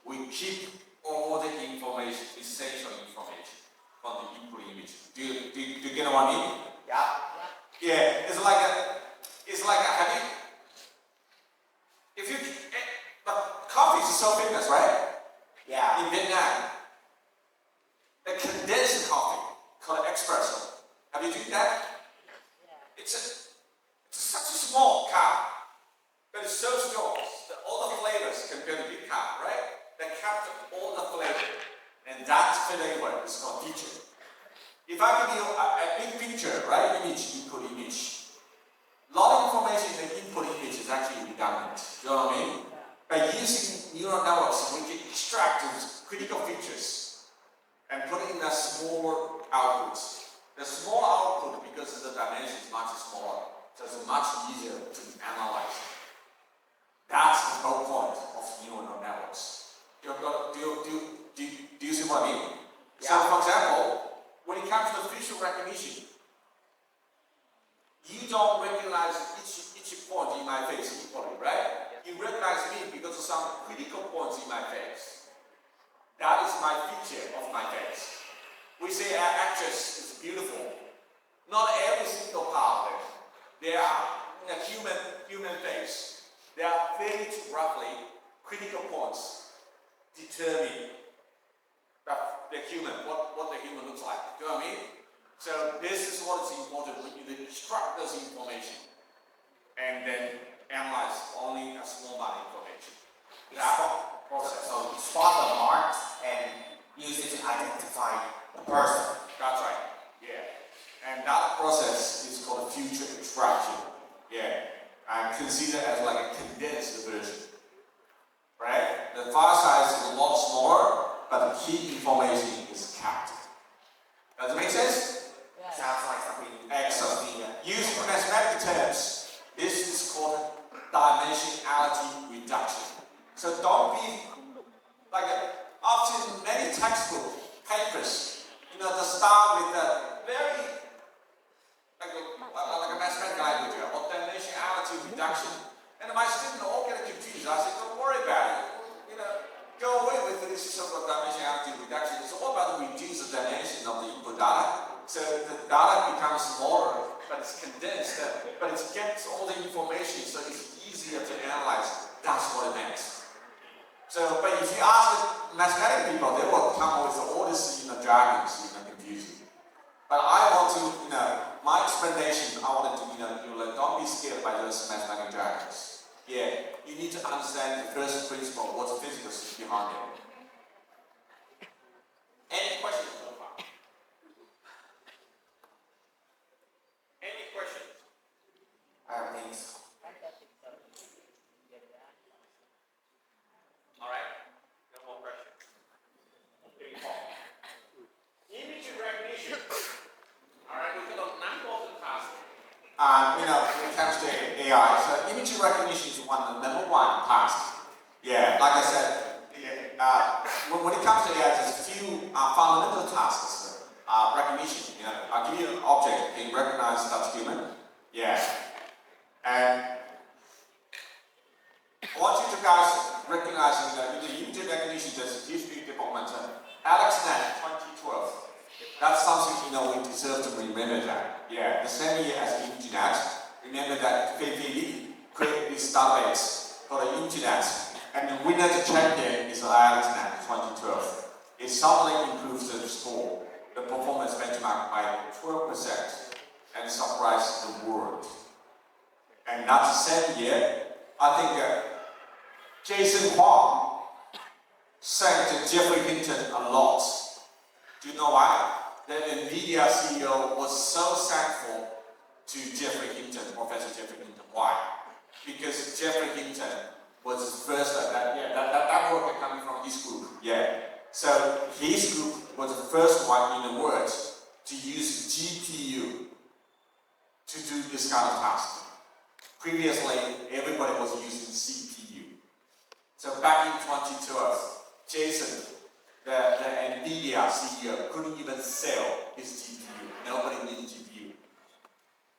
we keep all the information, essential information from the input image. Do you get what I mean? Yeah. Yeah, it's like a but coffee is so famous, right? Yeah. In Vietnam, a condensed coffee called espresso. Have you tried that? It's such a small cup, but it's so strong. All the flavors compared to big cup, right? They capture all the flavor, and that flavor is called feature. If I give you a big picture, right? Image, input image. A lot of information in the input image is actually redundant. You know what I mean? By using neural networks, we can extract those critical features and put it in a small output. The small output, because the dimension is much smaller, so it's much easier to analyze. That's the whole point of neural networks. Do you see what I mean? Yeah. So, for example, when it comes to facial recognition, you don't recognize each point in my face equally, right? You recognize me because of some critical points in my face. That is my feature of my face. We say an actress is beautiful. Not every single part of it. There are in a human face. There are 32 roughly critical points determine the human, what the human looks like. Do you know what I mean? So this is what is important when you extract this information and then analyze only a small amount of information. That process. So spot the marks and use it to identify the person. That's right. Yeah. And that process is called feature extraction. Yeah. And consider as like a condensed version. the file size is a lot smaller, but the key information is kept. Does it make sense? Yeah. Sounds like something Excellent. Use mathematical terms. This is called dimensionality reduction. So don't be like often many textbook papers, they start with a very like a mathematical idea or dimensionality reduction. And my students all get confused. I say, don't worry about it. Go away with this so-called dimensionality reduction. It's all about reduce the dimension of the input data. So the data becomes smaller, but it's condensed, but it gets all the information, so it's easier to analyze. That's what it means. So, but if you ask the mathematical people, they will come up with all this, jargons, confusing. But I want to, my explanation, I want to, don't be scared by those mathematical jargons. Yeah, you need to understand the first principle, what the physics is behind it. Any questions so far? Any questions? Thanks. Fantastic. So, get it out. All right, no more questions. Image recognition. All right, we've got a number of the tasks. When it comes to AI, so image recognition is number one task. Yeah, like I said, when it comes to AI, there's a few fundamental tasks. Recognition. I'll give you an object, can recognize that's human. Yeah, and I want you to guys recognize in the image recognition, there's a huge development. AlexNet 2012. That's something we deserve to remember that. Yeah, the same year as ImageNet. Remember that Fei created this database for the ImageNet, and the winner, the champion, is AlexNet 2012. It suddenly improves the score, the performance benchmark by 12%, and surprised the world. And that same year, I think Jason Huang thanked Jeffrey Hinton a lot. Do you know why? The NVIDIA CEO was so thankful to Jeffrey Hinton, Professor Jeffrey Hinton. Why? Because Jeffrey Hinton was the first, that work coming from his group. Yeah. So his group was the first one in the world to use GPU to do this kind of task. Previously, everybody was using CPU. So back in 2012, Jason, the NVIDIA CEO, couldn't even sell his GPU. Nobody needs GPU.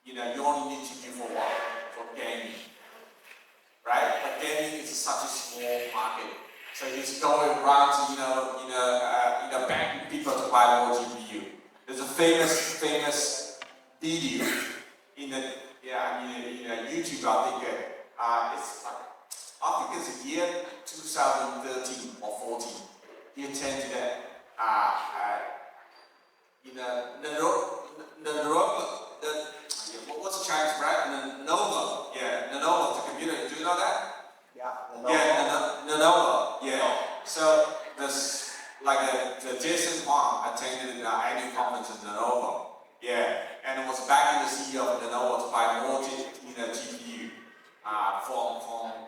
You only need GPU for what? For gaming. Right? But gaming is such a small market. So he's going around to, begging people to buy more GPU. There's a famous video in YouTube, I think it's the year 2013 or 14. He attended what's the Chinese brand? Lenovo. Yeah, Lenovo, the computer. Do you know that? Yeah, Lenovo. Yeah. So this, the Jason Huang attended the annual conference in Lenovo. Yeah, and it was backing the CEO of Lenovo to buy more GPU from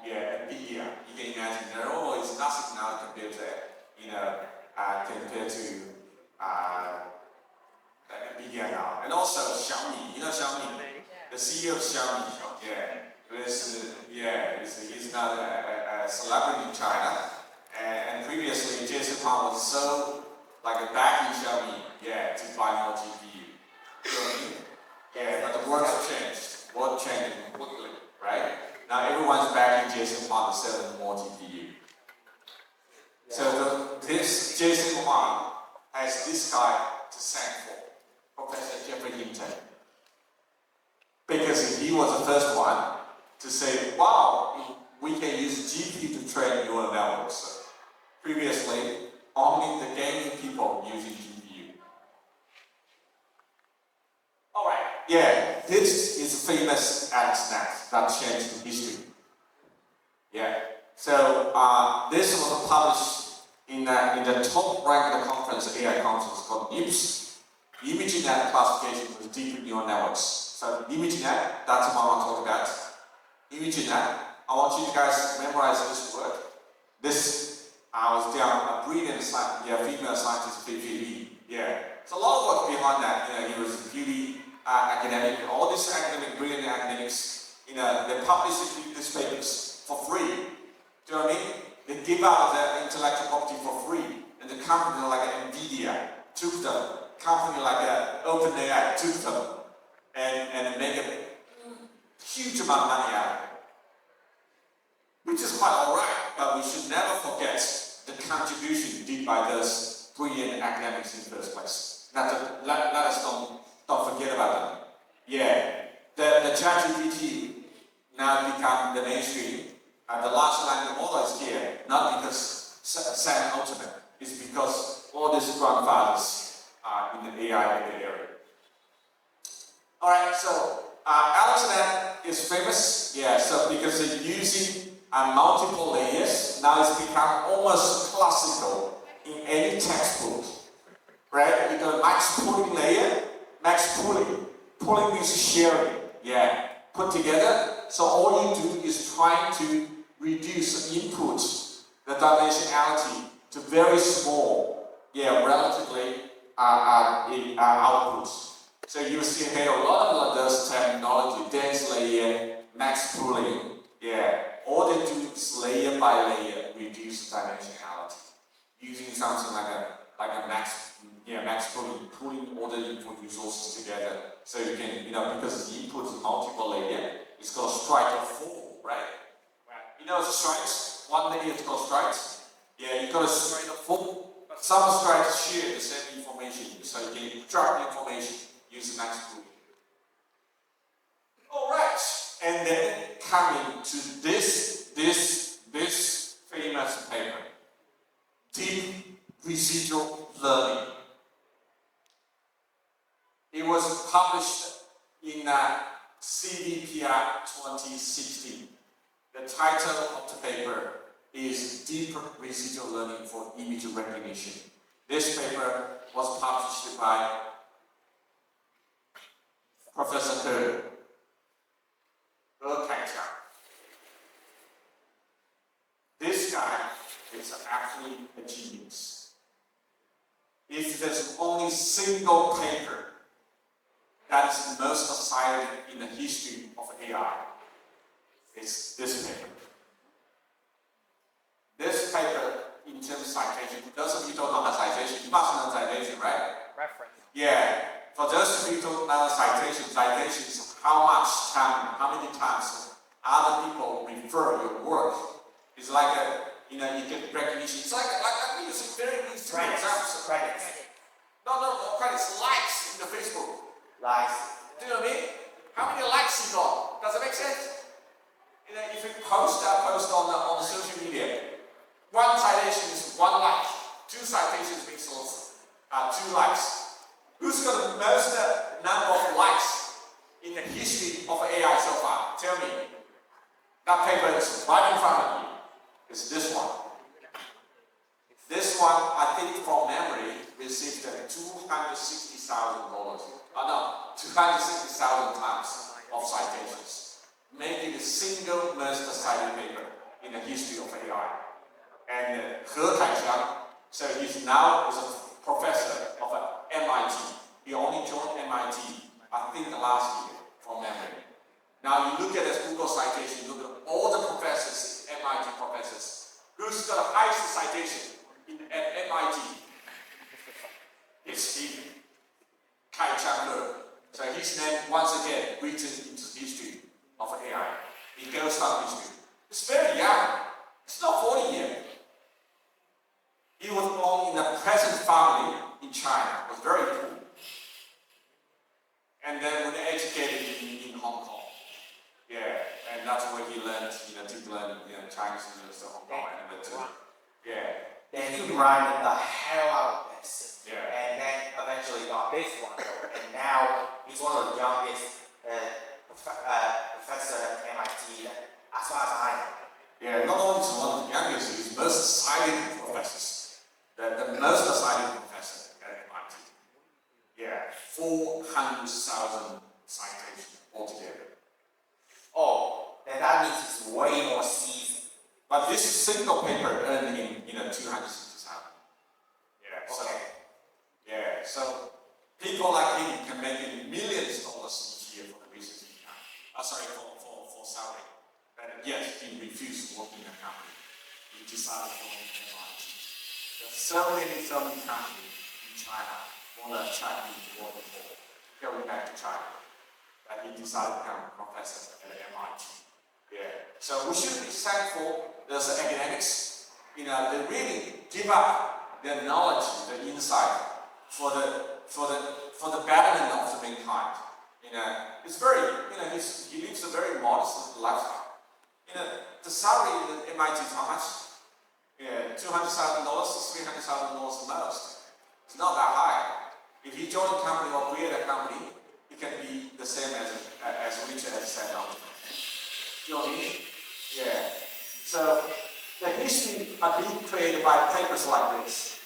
NVIDIA. You can imagine Lenovo is nothing now compared to NVIDIA now. And also Xiaomi. Xiaomi, the CEO of Xiaomi. He's not a celebrity in China. And previously, Jason Huang was so backing Xiaomi, to buy more GPU. But the world changed. World changed quickly, right? Now everyone's backing Jason Huang to sell more GPU. Yeah. So this Jason Huang has this guy to thank for, Professor Jeffrey Hinton, because he was the first one to say, "Wow, we can use GPU to train neural networks." Previously, only the gaming people using GPU. All right. Yeah, this is famous AlexNet that changed history. Yeah. So this was published in the top ranked conference, AI conference called IPS, ImageNet classification with deep neural networks. So ImageNet, that's what I want to talk about. ImageNet, I want you guys to memorize this word. This female scientist, PTIT. Yeah. So a lot of work behind that. He was a beauty academic. All these brilliant academics, they publish these papers for free. Do you know what I mean? They give out their intellectual property for free. And the company like NVIDIA took them. Company like OpenAI took them and make a huge amount of money out of it. Which is quite alright, but we should never forget the contribution did by those brilliant academics in the first place. Let us don't forget about them. Yeah, the ChatGPT now become the mainstream. The large language model is here, not because Sam Altman, it's because all these grandfathers are in the AI area. Alright, so AlexNet is famous, yeah, so because they're using multiple layers, now it's become almost classical in any textbook. Right? You got max pooling layer, max pooling. Pooling means sharing, yeah, put together. So all you do is trying to reduce the input, the dimensionality to very small, yeah, relatively outputs. So you see here a lot of those terminology, dense layer, max pooling, yeah. All they do is layer by layer reduce dimensionality using something like a max pooling all the input resources together. So you can, because the input is multiple layer, it's called strike of 4, right? The strikes, one layer is called strikes. Yeah, you got a strike of 4. Some strikes share the same information, so you can track the information using max pooling. Alright, and then coming to this famous paper, deep residual learning. It was published in CVPR 2016. The title of the paper is Deep Residual Learning for Image Recognition. This paper was published by Professor Wei Xiang. This guy is actually a genius. If there's only single paper that is most cited in the history of AI, it's this paper. This paper, in terms of citation, for those of you who don't know the citation, you must know citation, right? Reference. Yeah. For those of you who don't know citation is how much time, how many times other people refer your work. It's like you get recognition. It's like I mean, it's very easy examples. Credits. No credits. Likes in the Facebook. Likes. Do you know what I mean? How many likes you got? Does it make sense? If you post on the social media, one citation is 1 like, 2 citations means 2 likes. Who's got the most number of likes in the history of AI so far? Tell me. That paper is right in front of you. It's this one. This one, I think from memory, received $260,000. No, 260,000 times of citations, making the single most cited paper in the history of AI. And Wei Xiang, so he's now a professor of MIT. He only joined MIT, I think, last year, from memory. Now you look at this Google citation, you look at all the professors, MIT professors. Who's got the highest citation at MIT? It's Stephen Kai Chang. So his name, once again, written into history of AI. It goes down history. It's very young. It's not 40 yet. He was born in a peasant family in China. Was very poor. And then was educated in Hong Kong. Yeah, and that's where he learned, to learn, Chinese and Hong Kong and the two. Yeah. Then he grinded the hell out of this. Yeah. And then eventually got this one. And now he's one of the youngest professor at MIT, as far as I know. Yeah, not only is one of the youngest, he's the most cited professors. The most cited professor at MIT. Yeah, 400,000 citations altogether. Oh, then that means it's way more seasoned. But this single paper earned him, 260,000. There's so many companies in China want to attract him to work for. Going back to China. And he decided to become a professor at MIT. Yeah. So we should be thankful there's academics, they really give up their knowledge, their insight for the betterment of the mankind. It's very, he lives a very modest lifestyle. The salary at MIT is how much? Yeah, $200,000, $300,000 most. It's not that high. If he joins a company or create a company, it can be the same as Richard has said on. You know what I mean? Yeah. So the history are being created by papers like this.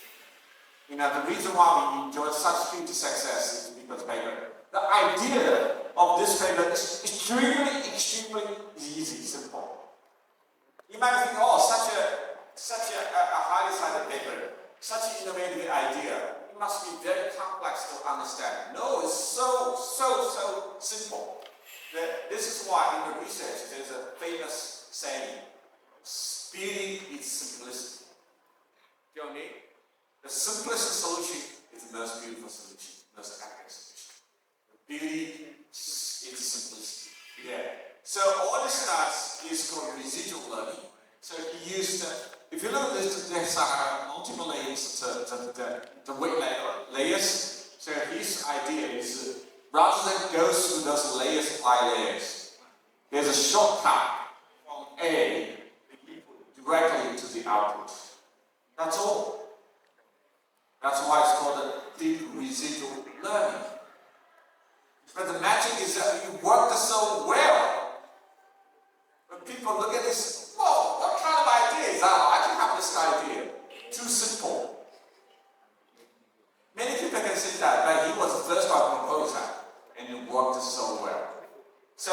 The reason why we enjoy such huge success is because of paper. The idea of this paper is extremely easy, simple. You might think, oh, such a highly cited paper, such an innovative idea. It must be very complex to understand. No, it's so simple. This is why in the research there's a famous saying, beauty is simplicity. Do you know what I mean? The simplest solution is the most beautiful solution, most accurate solution. The beauty is simplicity. Yeah. So all this stuff is called residual learning. So he used, if you look at this, there's multiple layers, the weight layers. So his idea is, rather than go through those layers by layers, there's a shortcut from A directly to the output. That's all. That's why it's called a deep residual learning. But the magic is that you worked so well. When people look at this, whoa, what kind of idea is that? I can have this idea. Too simple. Many people can say that, but he was the first one to propose that, and it worked so well. So,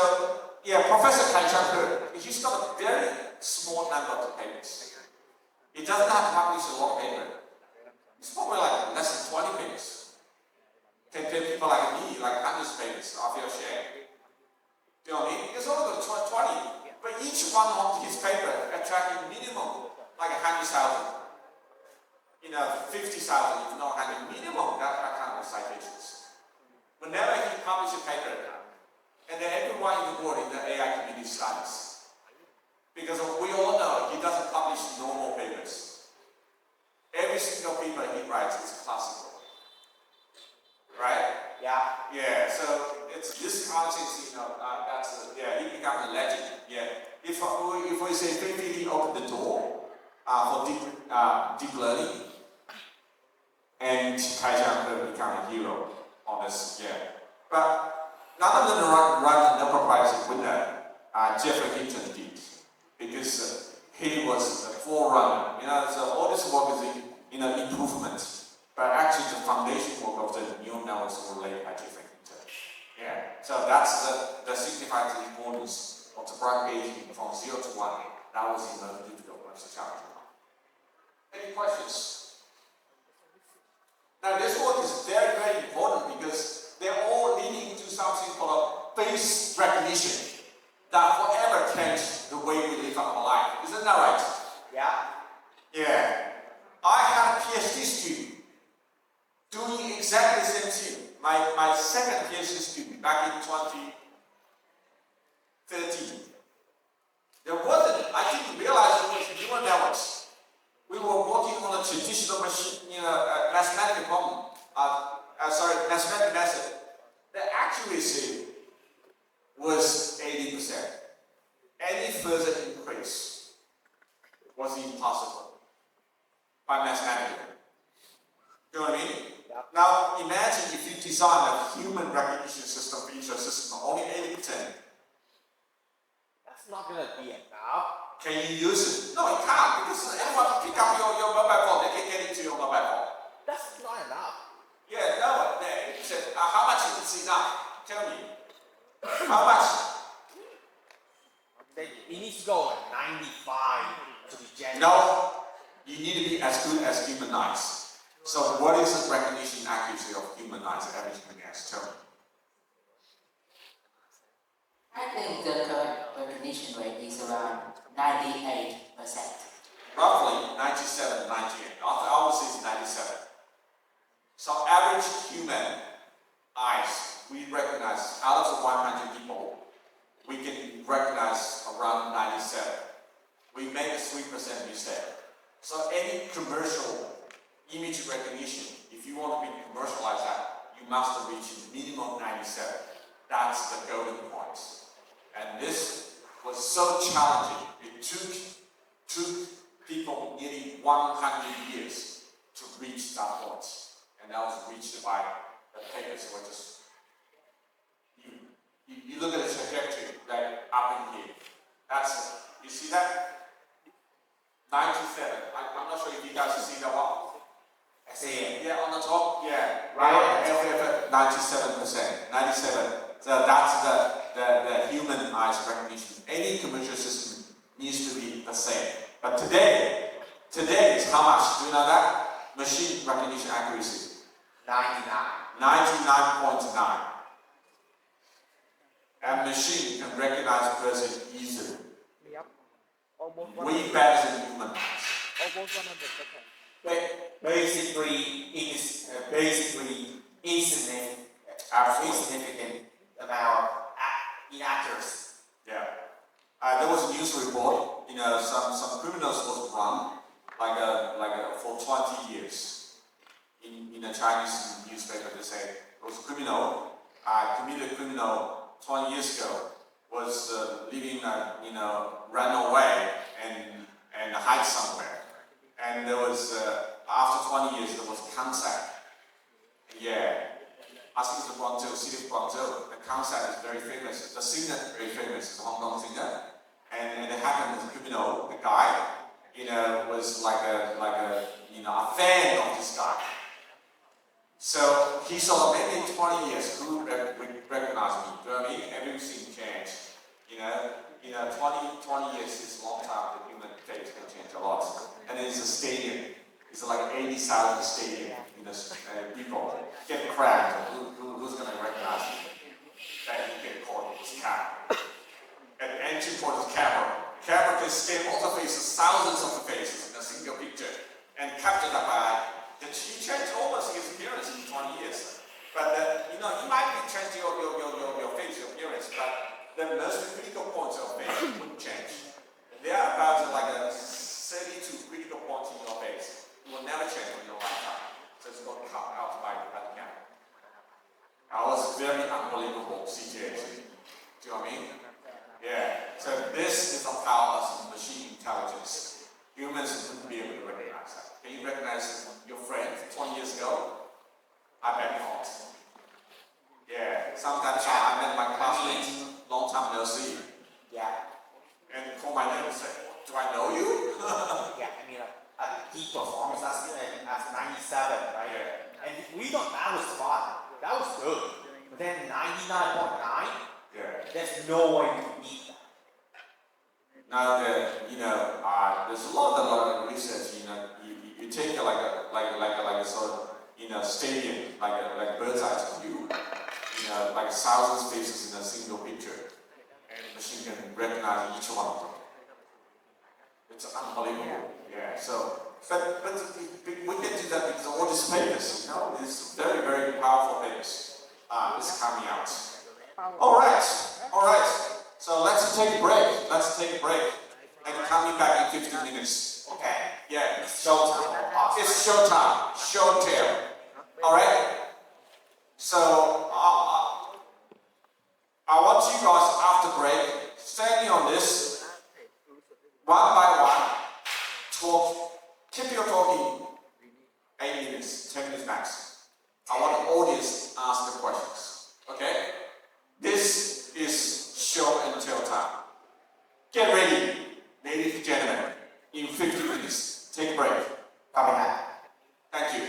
yeah, Professor Wei Xiang, he's got a very small number of papers. He doesn't have to publish a lot of papers. It's probably like less than 20 papers. People like me, like 100 papers, I feel share. Do you know what I mean? It's only got 20. But each one of his paper attracting minimum like 100,000. 50,000, if not 100, minimum that kind of citations. Whenever he publishes a paper, and then everyone in the world in the AI community studies. Because we all know he doesn't publish normal papers. Every single paper he writes is classical. Right? Yeah. Yeah, so it's this kind of things, he becomes a legend. Yeah. If we say 3PD opened the door for deep learning, and Wei Xiang will become a hero on this, yeah. But none of them run the Nobel Prize winner, Jeffrey Hinton did, because he was the forerunner. So all this work is improvement, but actually the foundation work of the neural networks were laid by Jeffrey Hinton. Yeah. So that's the signifies the importance of the propagating from 0 to 1. That was the most difficult challenge. Any questions? Now this work is very important because they're all leading to something called face recognition that forever changed the way we live our life. Isn't that right? Yeah. Yeah. I had a PhD student doing exactly the same thing. My second PhD student back in 2013. I didn't realize it was neural networks. We were working on a traditional machine, mathematical problem. Mathematical method. The accuracy was 80%. Any further increase was impossible by mathematical. You know what I mean? Yeah. Now imagine if you design a human recognition system, feature system, only 80%. That's not gonna be enough. Can you use it? No, you can't, because anyone can pick up your mobile phone, they can get into your mobile phone. That's not enough. Yeah, no, they said, how much is enough? Tell me. How much? Then it needs to go at 95 to be genuine. No, you need to be as good as human eyes. So what is the recognition accuracy of human eyes, every human eyes? Tell me. I think the current recognition rate is around 98%. Roughly 97, 98. I would average human eyes, we recognize out of the 100 people, we can recognize around 97. We make a 3% mistake. So any commercial image recognition, if you want to be commercialized that, you must reach minimum 97. That's the golden point. And this was so challenging. It took people nearly 100 years to reach that point. And that was reached by the papers were just, you look at the trajectory, like up in here. That's, you see that? 97. I'm not sure if you guys see that one. I see it. Yeah, on the top, yeah. Right. 97%. 97. So that's the human eyes recognition. Any commercial system needs to be the same. But today is how much? Do you know that? Machine recognition accuracy. 99. 99.9. And machine can recognize a person easily. Yep. Almost Way better than human eyes. almost 100%. Basically insignificant, insignificant amount inaccuracy. Yeah. There was a news report. Some criminals was run for 20 years. In a Chinese newspaper, they say it was a criminal, committed criminal 20 years ago, was living, ran away and hide somewhere. And there was, after 20 years, there was concept. Yeah. I think it's the Guangzhou, city of Guangzhou. The concept is very famous. The singer is very famous, the Hong Kong singer. And it happened with a criminal, the guy, was like a fan of this guy. So he saw maybe 20 years, who recognized me? Do you know what I mean? Everything changed. 20 years is a long time. The human face can change a lot. And it's a stadium. It's like 80,000 stadium. People get cracked. Who's going to recognize you? That you get caught with this camera. And entry point is camera. Camera can scan all the faces, thousands of the faces in a single picture, and capture that by. He changed almost his appearance in 20 years. But you might be changing your face, your appearance, but the most critical points of face wouldn't change. There are about 32 critical points in your face. It will never change in your lifetime. So it's going to come out by the camera. That was a very unbelievable situation. Do you know what I mean? Yeah. So this is the power of machine intelligence. Humans wouldn't be able to recognize that. Can you recognize your friend 20 years ago? I bet not. Yeah. Sometimes I met my classmates, long time no see. Yeah. And call my name and say, do I know you? Yeah, I mean, he performs as 97, right? Yeah. And we thought that was fun. That was good. But then 99.9, Yeah. there's no way you can beat that. Now there's a lot of research. You take a sort of stadium, like a bird's eye view. Like thousands of faces in a single picture, and the machine can recognize each one of them. It's unbelievable. Yeah. So, but we can do that because all these papers, it's very, very powerful papers. It's coming out. All right. So let's take a break. And coming back in 15 minutes. Okay. Yeah. It's showtime. It's showtime. Showtime. All right. So I want you guys after break standing on this one by one. Talk. Keep your talking 8 minutes, 10 minutes max. I want the audience to ask the questions. Okay? This is show and tell time. Get ready, ladies and gentlemen. In 15 minutes, take a break. Coming back. Thank you.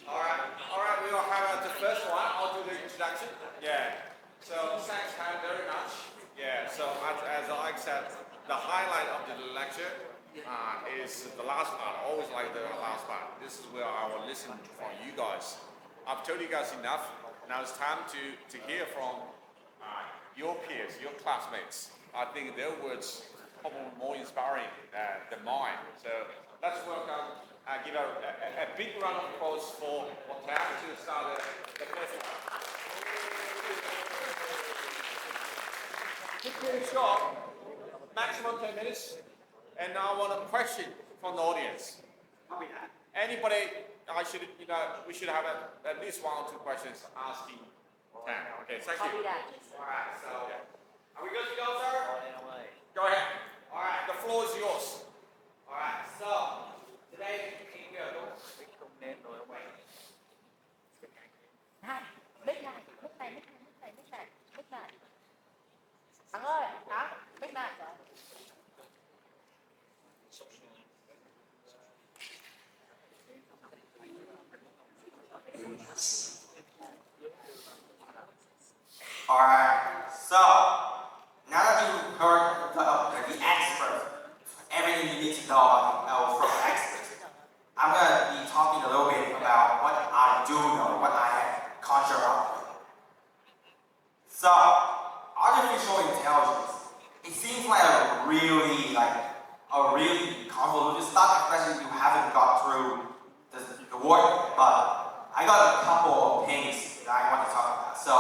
All right, we will have the first one. I'll do the introduction. Yeah. So thanks, Han, very much. Yeah. So as I said, the highlight of the lecture is the last part. I always like the last part. This is where I will listen from you guys. I've told you guys enough. Now it's time to hear from your peers, your classmates. I think their words probably more inspiring than mine. So let's welcome, give a big round of applause for Tam to start the first one. Just really short, maximum 10 minutes. And now I want a question from the audience. Anybody, we should have at least 1 or 2 questions asking Tam. Okay, thank you. All right, so are we good to go, sir? Go ahead. All right, The floor is yours. all right. So today, here we go. Này, mic này. Thắng ơi, Thắng, mic này. Alright, so now that you've heard the expert, everything you need to know about from the expert, I'm going to be talking a little bit about what I do know, what I have conjured up. So, artificial intelligence, it seems like a really convoluted stuff, especially if you haven't got through the work, but I got a couple of things that I want to talk about. So,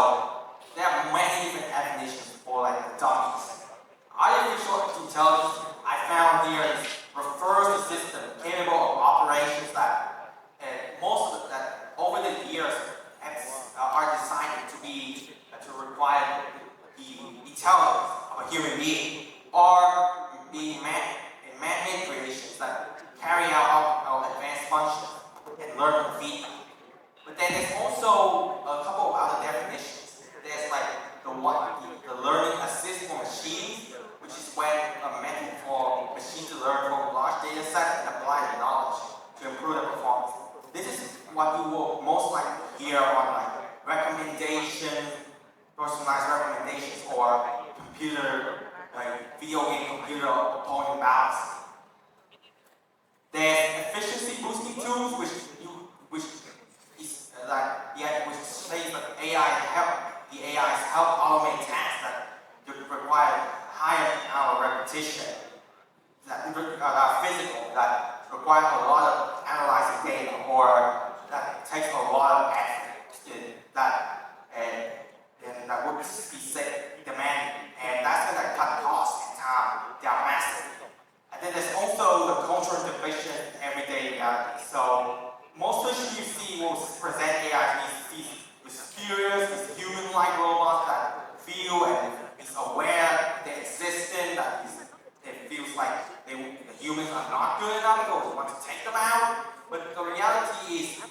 there are many different definitions for the dummies. Artificial intelligence, I found here, refers to systems capable of operations that that over the years are designed to require the intelligence of a human being, or the man-made creations that carry out our advanced functions and learn from feedback. But then there's also a couple of other definitions. There's the learning assist for machines, which is when meant for machines to learn from large data sets and apply the knowledge to improve their performance. This is what you will most likely hear on recommendations, personalized recommendations, or video game computer opponent battles. There's efficiency boosting tools, which says that the AIs help automate tasks that require higher repetition, that are physical, that require a lot of analyzing data, or that takes a lot of effort, and that would be demanding, and that's going to cut costs and time down massively. And then there's also the cultural division everyday reality. So most solutions you see will present AI as these mysterious, these human-like robots that feel and is aware they exist in, that it feels like the humans are not good enough, so we want to take them out. But the reality is,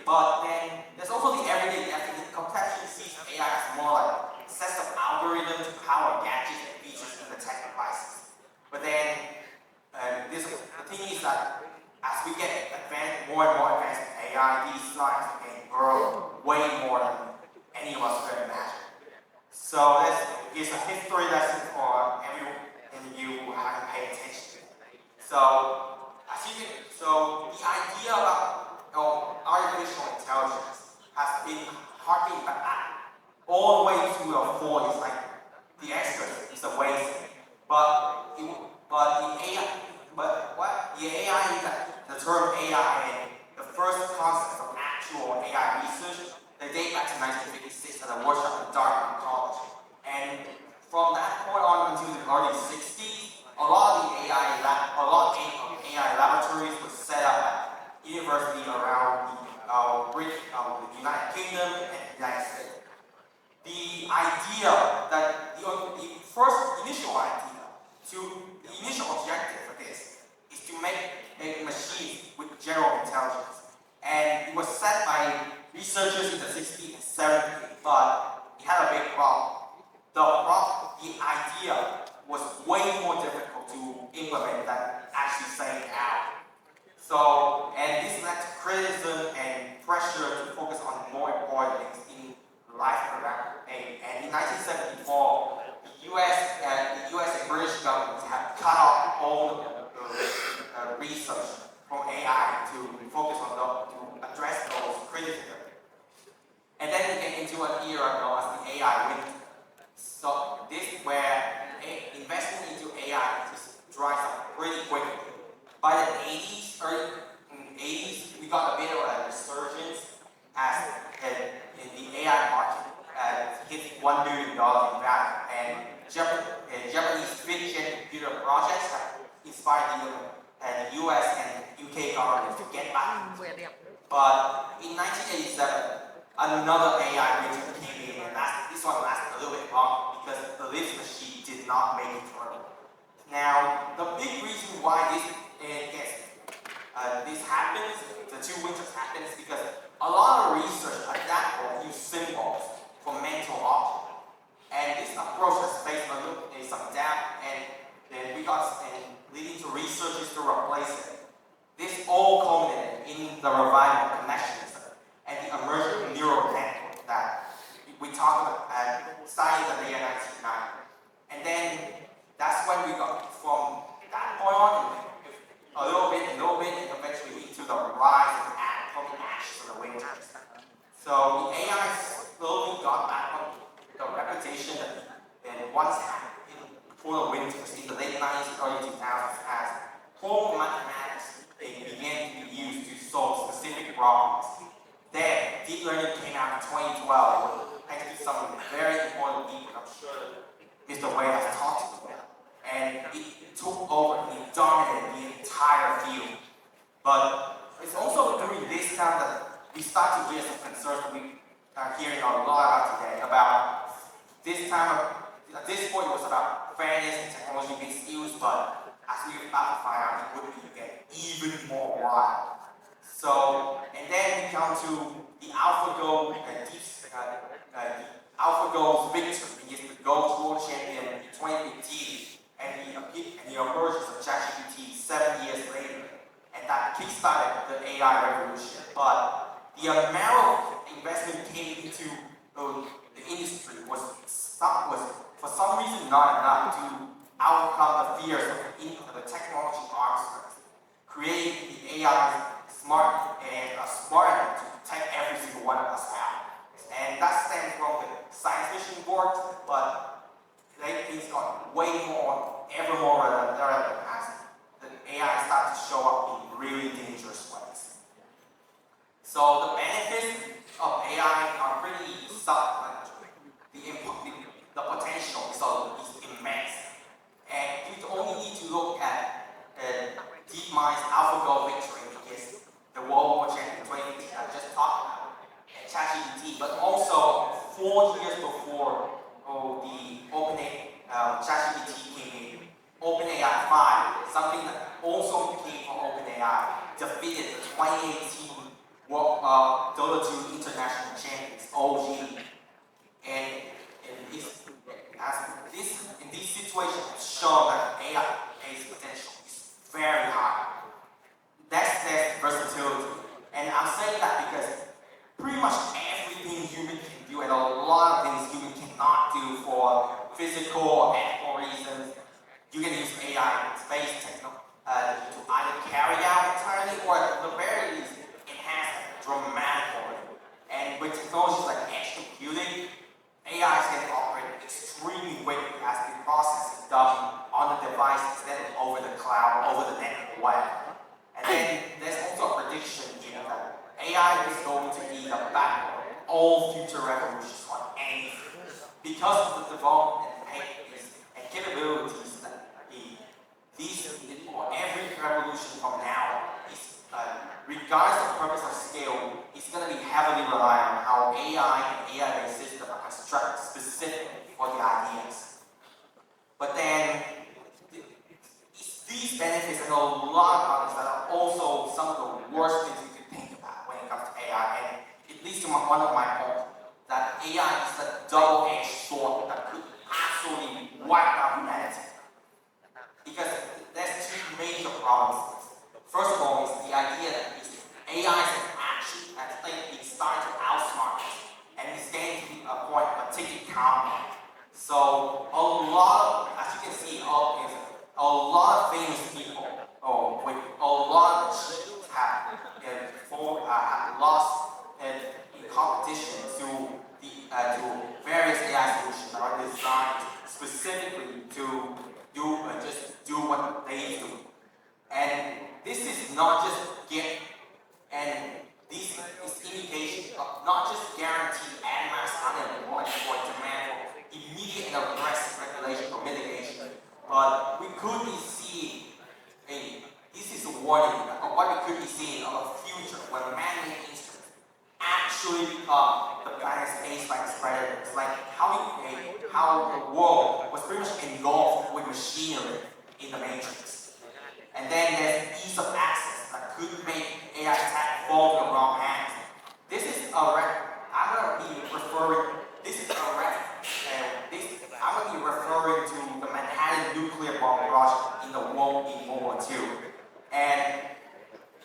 but then there's also the everyday definition. Conceptually sees AI as more like a set of algorithms to power gadgets and features in the tech devices. But then the thing is that as we get more and more advanced in AI, these slides can grow way more than any of us could imagine. So this is a history lesson for everyone in you who haven't paid attention. So the idea about artificial intelligence has been harking back all the way to the 40s, like the experts is a waste. The term AI and the first concept of actual AI research, they date back to 1956 at a workshop at Dartmouth College. And from that point on until the early 60s, a lot of AI laboratories were set up at universities around the United Kingdom and the United States. The idea that the initial objective for this is to make a machine with general intelligence. And it was set by researchers in the 60s and 70s, but it had a big problem. The idea was way more difficult to implement than actually setting it out. So, and this led to criticism and pressure to focus on more important things in life around. And in 1974, the US and British government $1 billion in value. And Japanese fifth-gen computer projects have inspired the US and UK governments to get back. But in 1987, another AI winter came in, and this one lasted a little bit longer because the lift machine did not make it through. Now, the big reason why this happens, the two winters happen, is because a lot of research at that point use symbols for mental objects. And this approach has faced some doubt, and then we got leading to researchers to replace it. This all culminated in the revival of connectionism and the emergence of neural networks that we talked about starting in the year 1990. And then that's when we got from that point on, a little bit, and eventually into the rise of atomic ashes of the winters. So the AI slowly got back on the reputation that it once had for the winters in the late 90s and early 2000s as formal mathematics began to be used to solve specific problems. Then deep learning came out in 2012 thanks to some very important people I'm sure Mr. Wei has talked about. And it took over and it dominated the entire field. But it's also during this time that we start to hear some concerns that we are hearing a lot about today about this time at this point it was about fairness and technology based use, but as we're about to find out, it would get even more wild. So, and then we come to the AlphaGo AlphaGo's victory against the Go World Champion in 2015, and the emergence of ChatGPT 7 years later, and that kickstarted the AI revolution. But the amount of investment came into the industry was for some reason not enough to overcome the fears of the technology arms, creating the AI smart enough to take every single one of us out. And that stems from the science fiction work, but things got way ever more relevant as the AI started to show up in really dangerous ways. So the benefits of AI are pretty self-explanatory. The potential is immense. And you only need to look at DeepMind's AlphaGo victory against the World War Champion 2015 I just talked about, and ChatGPT, but also 4 years before the ChatGPT came in, OpenAI 5, something that also came from OpenAI, defeated the 2018 Dota 2 International Champions, OG. And in these situations, it's shown that AI's potential is very high. That's versatility. And I'm saying that because pretty much everything human can do, and a lot of things human cannot do for physical or ethical reasons, you can use AI and space technology to either carry out entirely or at the very least enhance it dramatically. And with technologies like edge computing, AI can operate extremely quickly as the process is done on the device instead of over the cloud, over the network, whatever. And then there's also a prediction here that AI is going to be the backbone of all future revolutions on anything. Because of the development and capabilities that every revolution from now is, regardless of purpose or scale, is going to be heavily reliant on how AI and AI-based systems are constructed specifically for the ideas. But then, these benefits and a lot of others that are also some of the worst things you can think about when it comes to AI. And it leads to one of my points, that AI is a double-edged sword that could absolutely wipe out humanity. Because there's two major problems. First of all is the idea that AI is actually starting to outsmart us, and it's getting to a point of taking command. So as you can see, a lot of famous people with a lot of achievements have lost in competition to various AI solutions that are designed specifically to do what they do. And this is not just this is indication of not just guaranteed and mass unemployment or demand how the world was pretty much engulfed with machinery in the matrix. And then there's ease of access that could make AI tech fall to the wrong hands. This is a I'm going to be referring, this is a I'm going to be referring to the Manhattan nuclear bomb project in the World War II. And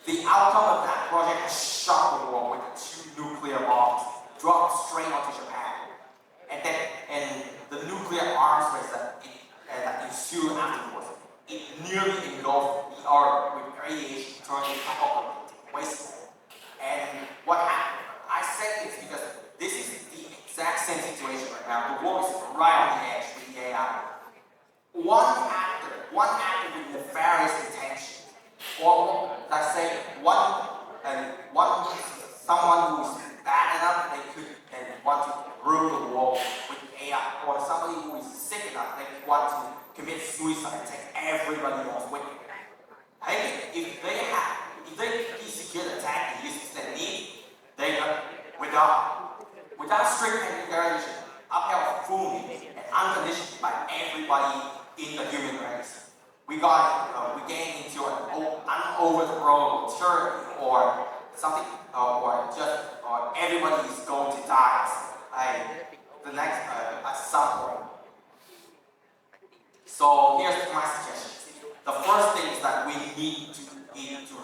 the outcome of that project has shocked the world with 2 nuclear bombs dropped straight onto Japan. And the nuclear arms race that ensued afterwards, it nearly engulfed the Earth with radiation, turning it apocalyptic wasteland. And what happened? I said this because this is the exact same situation right now. The world is right on the edge with the AI. One actor with nefarious intentions, or let's say someone who is bad enough they could and want to rule the world with AI, or somebody who is sick enough they want to commit suicide and take everybody else with them. I think if they secure the tech and use the need, they without strict regulation, upheld fully and unconditionally by everybody in the human race. We gain into an unoverthrown tyranny or something, or everybody is going to die. At some point. So here's my suggestion. The first thing is that we need to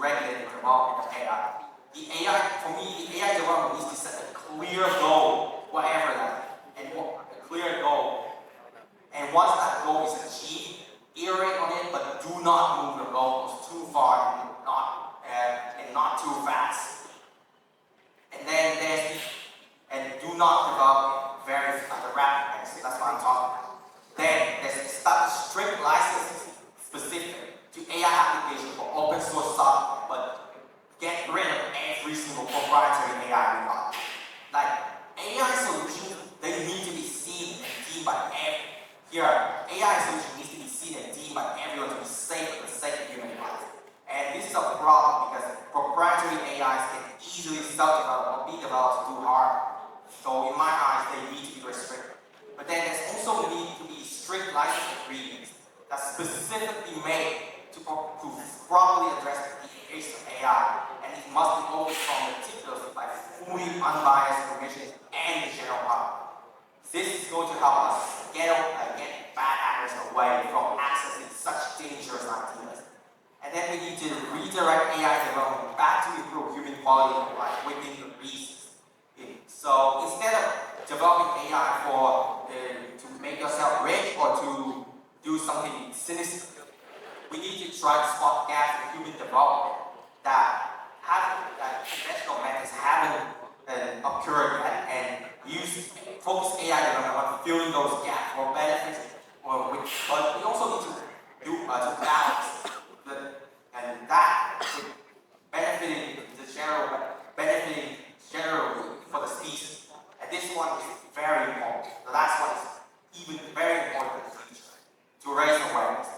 regulate the development of AI. For me, the AI development needs to set a clear goal, whatever that, and a clear goal. And once that goal is achieved, iterate on it, but do not move the goals too far and not too fast. And do not develop very at a rapid pace. That's what I'm talking about. Then there's establish strict licenses specific to AI applications for open source software, but get rid of every single proprietary AI we got. Like AI solutions, they need to be seen and deemed by AI solution needs to be seen and deemed by everyone to be safe for the sake of human life. And this is a problem because proprietary AIs can easily self-develop or be developed too hard. So in my eyes, they need to be restricted. But then there's also need to be strict license agreements that's specifically made to properly address the implications of AI, and it must be overseen meticulously by fully unbiased permissions and the general public. This is going to help us get bad actors away from accessing such dangerous ideas. And then we need to redirect AI development back to improve human quality of life within the reasons. So instead of developing AI to make yourself rich or to do something sinister, we need to try to spot gaps in human development that conventional methods haven't occurred yet, and focus AI development on filling those gaps or benefits. But we also need to balance and that benefiting generally for the species. And this one is very important. The last one is even very important in the future, to raise awareness.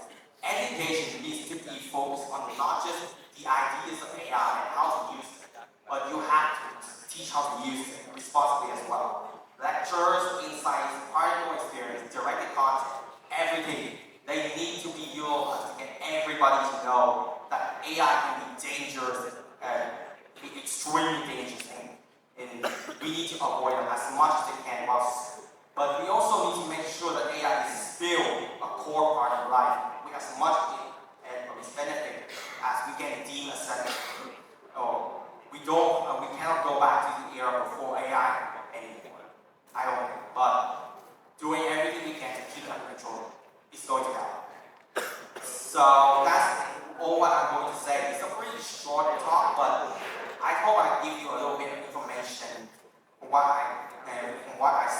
Education needs to be focused on not just the ideas of AI and how to use it, but you have to teach how to use it responsibly as well. Lectures, insights, practical experience, directed content, everything, they need to be utilized to get everybody to know that AI can be dangerous and be extremely dangerous, and we need to avoid them as much as they can. But we also need to make sure that AI is still a core part of life with as much of its benefit as we can deem acceptable. We cannot go back to the era before AI anymore. I don't think. But doing everything we can to keep it under control is going to help. So that's all what I'm going to say. It's a pretty short talk, but I hope I give you a little bit of information from what I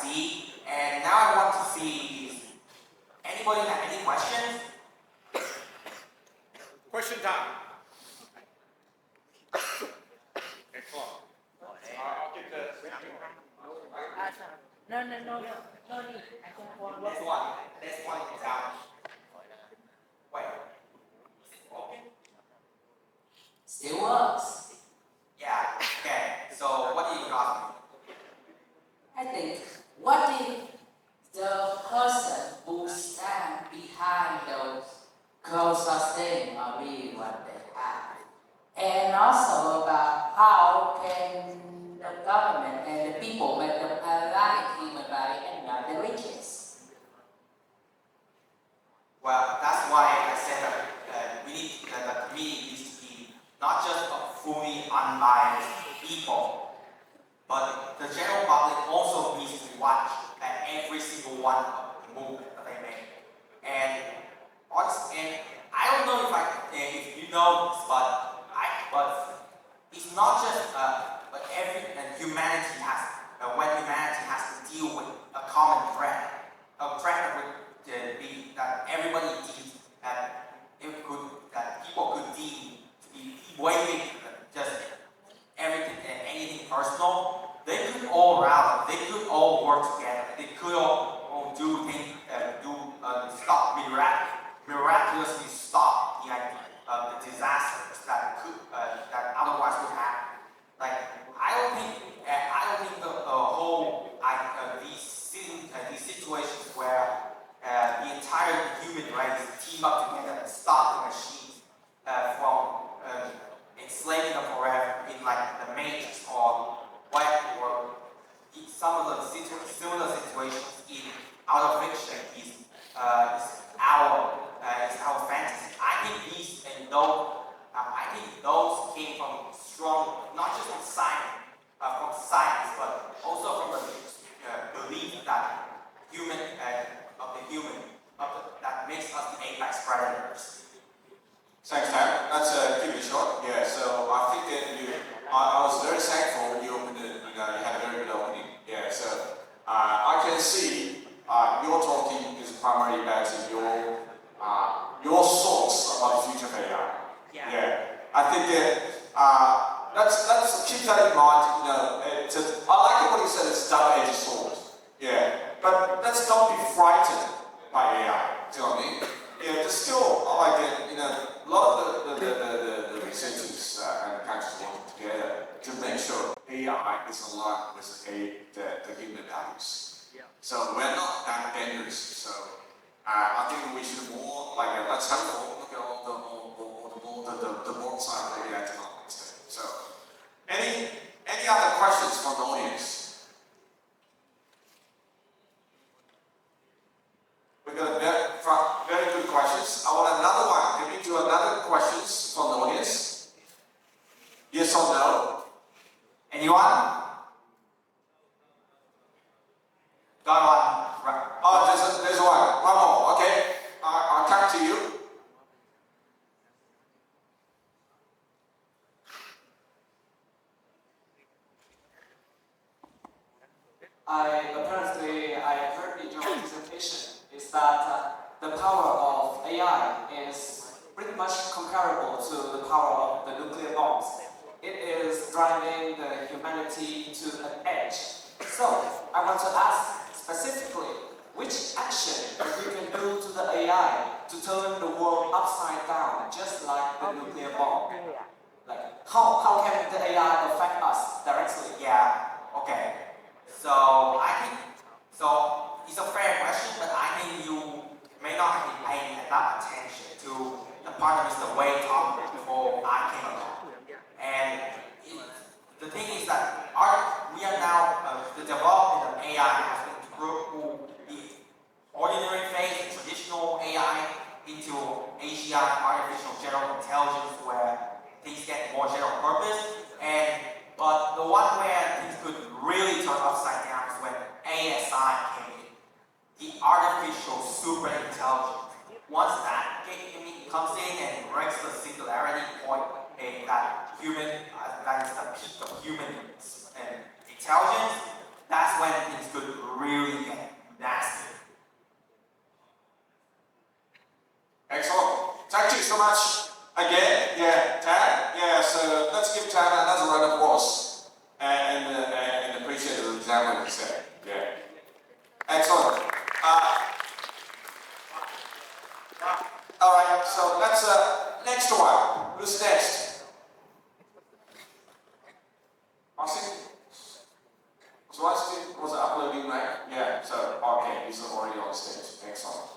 see. And now I want to see, anybody have any questions? Question time. Excellent. I'll get the. No need. I don't want This one is out. Wait. Okay. Still works. Yeah, okay. So what do you got? I think, what if the co-sustain or be what they have. And also about how can the government and the people make the plurality human body and not the riches. Well, that's why I said that we need the committee needs to be not just a fully unbiased people, but the general public also needs to watch at every single one of the movement that they make. And I don't know if you know this, but it's not just but humanity has when humanity has to deal with a common threat, a threat that would be that everybody deems that people could deem to be way just everything and anything personal. They could all rally. They could all work together. They could all do things, stop miraculously stop the disasters that could that otherwise would happen. Like I don't think the whole these situations where the entire human race team up together and stop the machines from enslaving them forever in like the Matrix or some of the similar situations in our fiction is our fantasy. I think those came from strong, not just from science, but also from the belief that that makes us the apex predators. Thanks, Tam. Let's keep it short. Yeah, so I think that I was very thankful when you opened it, you had a very good opening. Yeah, so I can see your talking is primarily back to your thoughts about the future of AI. Yeah. I think that let's keep that in mind. I like what you said. It's double-edged sword. Yeah, but let's not be frightened by AI. Do you know what I mean? Yeah, there's still like a lot of the researchers and countries working together to make sure AI is aligned with the human values. Yeah. So we're not that dangerous. So I think we should more let's have a look at all the board side of the AI technology. So any other questions from the audience? We got very good questions. I want another one. Can we do another questions from the audience? Yes or no? Anyone? Got one. Oh, there's one. One more. Okay. I'll come to you. I heard in your presentation is that the power of AI is pretty much comparable to the power of the nuclear bombs. It is driving the humanity to an edge. So I want to ask specifically, which action we can do to the AI to turn the world upside down, just like the nuclear bomb? Like how can the AI affect us directly? Yeah. Okay. So it's a fair question, but I think you may not have been paying enough attention to the part of Mr. Wei talked before I came along. And the thing is that we are now the development of AI has been through the ordinary phase, traditional AI, into AGI, artificial general intelligence, where things get more general purpose. But the one where things could really turn upside down is when ASI came in, the artificial super intelligence. Once that comes in and breaks the singularity point, that is the peak of human intelligence, that's when things could really get nasty. Excellent. Thank you so much. Again, Tad. Yeah, so let's give Tad another round of applause and appreciate the example he said. Yeah. Excellent. All right, so let's next one. Who's next? Marcin? Was uploading, right? Yeah, so okay, he's already on stage. Excellent.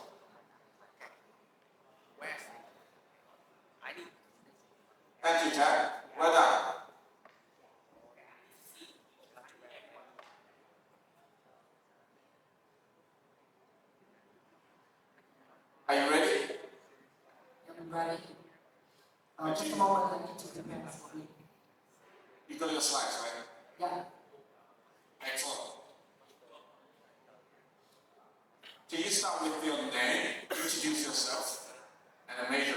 Thank you, Ted. Well done. Are you ready? I'm ready. Just a moment, I need to prepare my screen. You got your slides, right? Yeah. Excellent. Can you start with your name, introduce yourself, and a major,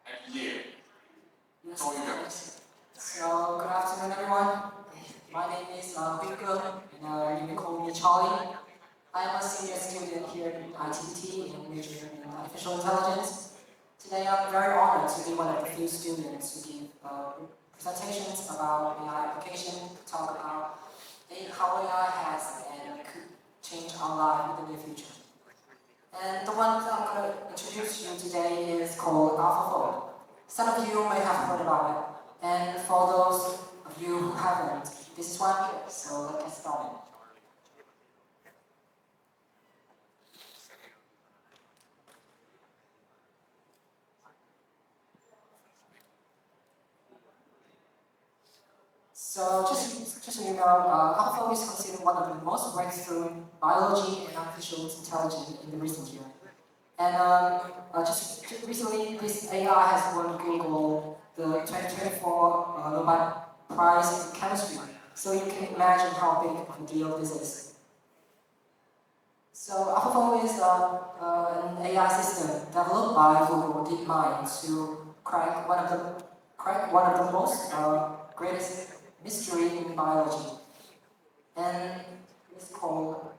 and year? Yes, How you doing? So, good afternoon, everyone. My name is Bingo, and you can call me Charlie. I'm a senior student here in ITT and major in artificial intelligence. Today, I'm very honored to be one of the few students who give presentations about AI application, talk about how AI has and could change our life in the near future. And the one that I'm going to introduce you today is called AlphaFold. Some of you may have heard about it, and for those of you who haven't, this is why I'm here, so let's get started. So just so you know, AlphaFold is considered one of the most breakthrough biology and artificial intelligence in the recent year. And just recently, this AI has won Google the 2024 Nobel Prize in Chemistry. So you can imagine how big of a deal this is. So AlphaFold is an AI system developed by Google DeepMind to crack one of the most greatest mystery in biology, and it's called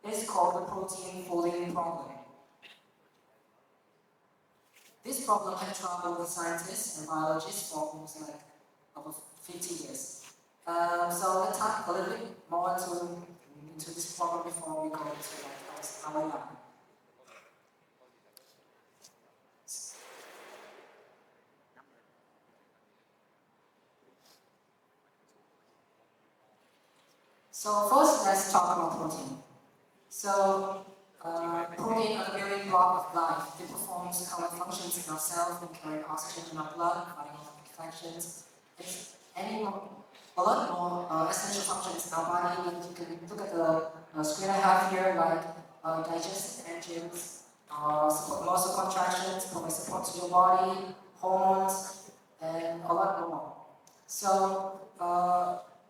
the protein folding problem. This problem had troubled with scientists and biologists for almost like over 50 years. So let's talk a little bit more into this problem before we go into our lab. So first, let's talk about protein. So protein are the building block of life. It performs common functions in our cells and carry oxygen in our blood, fighting off infections. It's a lot more essential functions in our body. And you can look at the screen I have here, like digestive enzymes, muscle contractions, provide support to your body, hormones, and a lot more. So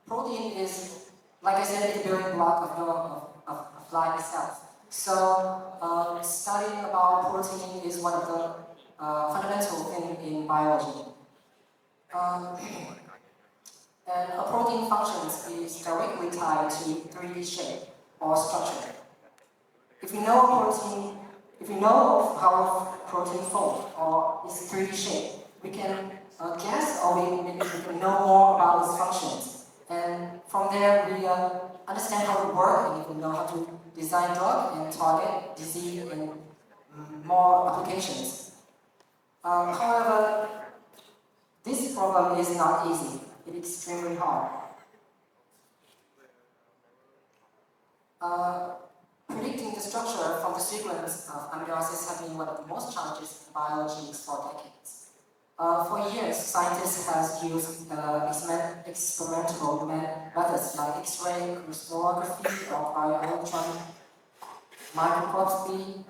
protein is, like I said, it's the building block of life itself. So studying about protein is one of the fundamental things in biology. And a protein function is directly tied to 3D shape or structure. If you know how protein folds or its 3D shape, we can guess or we can know more about its functions. And from there, we understand how it works, and we know how to design drug and target disease and more applications. However, this problem is not easy. It's extremely hard. Predicting the structure from the sequence of amino acids has been one of the most challenges in biology for decades. For years, scientists have used experimental methods like X-ray, crystallography, or cryo-electron microscopy.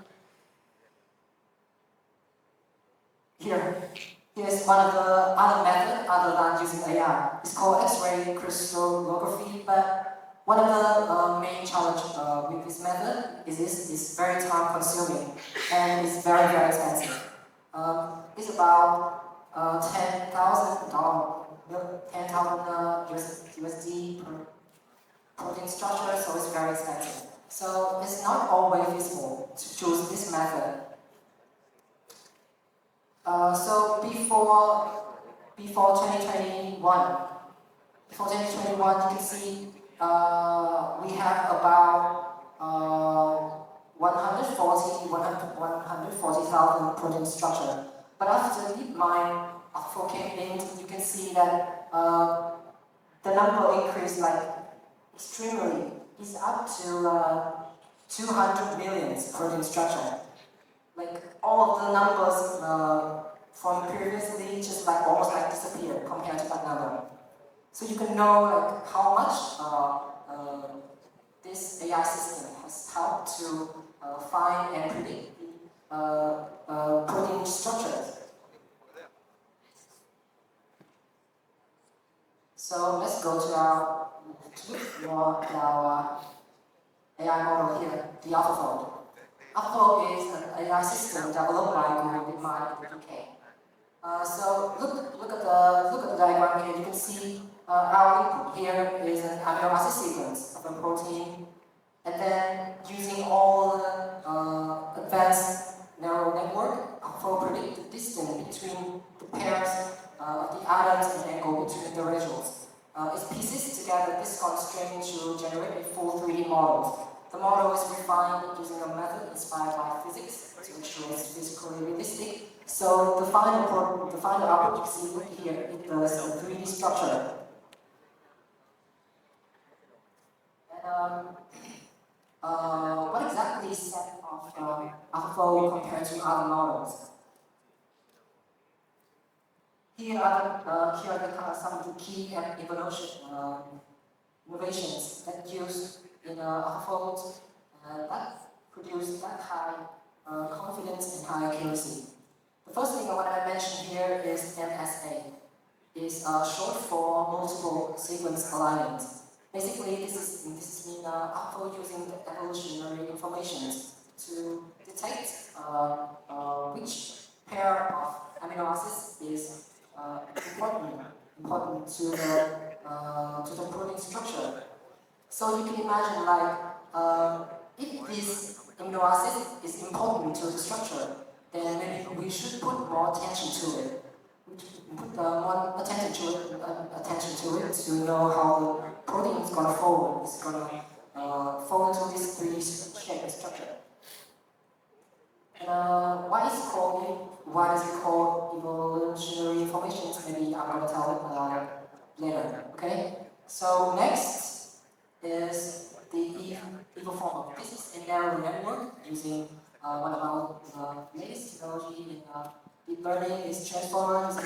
Here's one of the other methods other than using AI. It's called X-ray crystallography, but one of the main challenges with this method is it's very time consuming and it's very, very expensive. It's about $10,000 USD per protein structure, so it's very expensive. So it's not always feasible to choose this method. So before 2021, you can see we have about 140,000 protein structure. But after DeepMind came in, you can see that the number increased like extremely. It's up to 200 million protein structure. like all of the numbers from previously just like almost like disappear compared to that number. So you can know like how much this AI system has helped to find and predict the protein structures. So let's go to our AI model here, the AlphaFold. AlphaFold is an AI system developed by Google in the UK. So look at the diagram here. You can see our input here is an amino acid sequence of a protein, and then using all the advanced neural network, AlphaFold predict the distance between the pairs of the atoms and angle between the radials. It pieces together this constraint to generate a full 3D model. The model is refined using a method inspired by physics to ensure it's physically realistic. So the final output you see here is the 3D structure. And what exactly is set of AlphaFold compared to other models? Here are some of the key innovations that use in AlphaFold that produce that high confidence and high accuracy. The first thing I want to mention here is MSA. It's short for multiple sequence alignment. Basically, this means AlphaFold using the evolutionary information to detect which pair of amino acids is important to the protein structure. So you can imagine like if this amino acid is important to the structure, then maybe we should put more attention to it. We should put more attention to it to know how the protein is going to fold. It's going to fold into this 3D shape structure. And why is it called evolutionary information? Maybe I'm going to tell it later. Okay. So next is the evil form. This is a narrow network using one of our latest technology in deep learning is transformers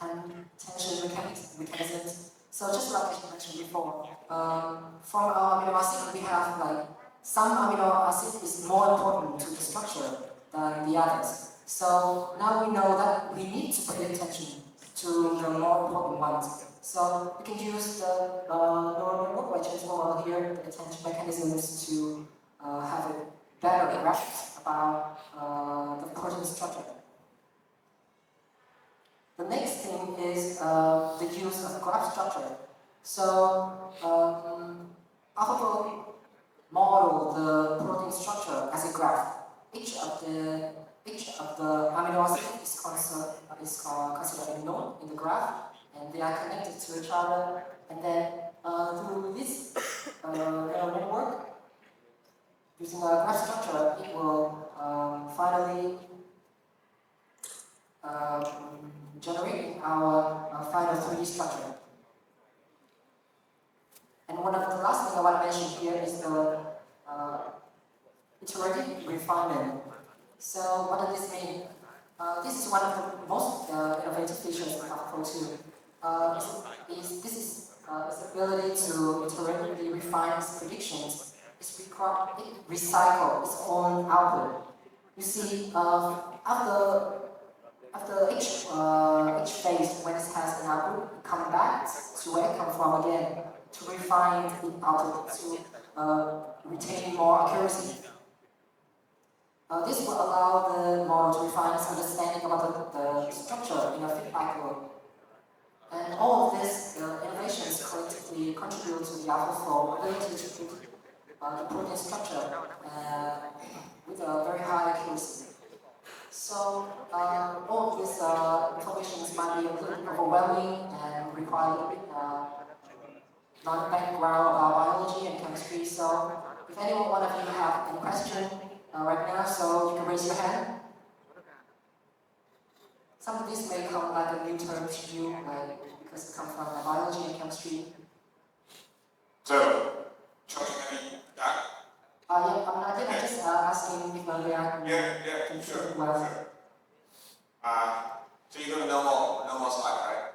and tension mechanisms. So just like I mentioned before, from our amino acid we have like some amino acid is more important to the structure than the others. So now we know that we need to pay attention to the more important ones. So we can use the neural network by transformer here, the attention mechanisms to have a better grasp about the protein structure. The next thing is the use of graph structure. So AlphaFold model the protein structure as a graph. Each of the amino acids is considered a node in the graph, and they are connected to each other. And then through this neural network, using a graph structure, it will finally generate our final 3D structure. And one of the last things I want to mention here is the iterative refinement. So what does this mean? This is one of the most innovative features of AlphaFold 2. This is its ability to iteratively refine its predictions. It recycles its own output. You see, after each phase, when it has an output, it comes back to where it comes from again to refine the output to retain more accuracy. This will allow the model to refine its understanding about the structure in a feedback loop. And all of these innovations collectively contribute to the AlphaFold ability to predict the protein structure with a very high accuracy. So all of these information might be a little overwhelming and require a bit background about biology and chemistry. So if any one of you have any question right now, so you can raise your hand. Some of these may come like a new term to you, because it comes from biology and chemistry. So, Charlie, maybe that? Yeah, I'm just asking if they are. Yeah. Sure, well. sure. So you're gonna no more slide, right?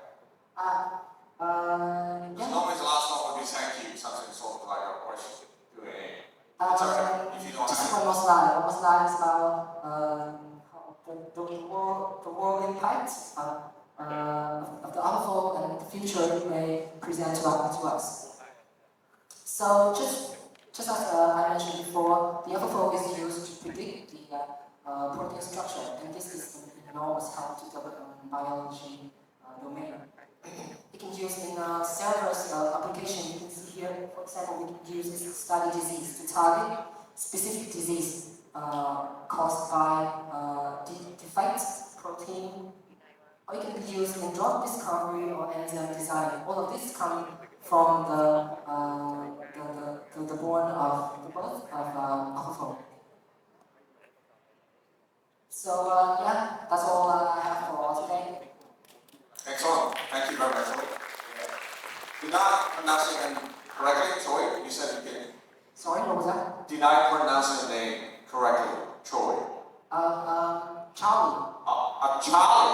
Because Yeah. normally the last one would be thank you, something sort of like a question Q&A. It's okay, if you don't Just have one more slide. One more slide is about the world impact of the AlphaFold and the future may present to us. So just as I mentioned before, the AlphaFold is used to predict the protein structure, and this is an enormous help to the biology domain. It can use in several applications. You can see here, for example, we can use this to study disease, to target specific disease caused by defects, protein, or you can use in drug discovery or enzyme design. All of this come from the born of the birth of AlphaFold. So yeah, that's all I have for today. Excellent. Thank you very much. Yeah. Did I pronounce your name correctly, Choi? You said you can. Sorry, what was that? Did I pronounce your name correctly, Choi? Charlie. Charlie.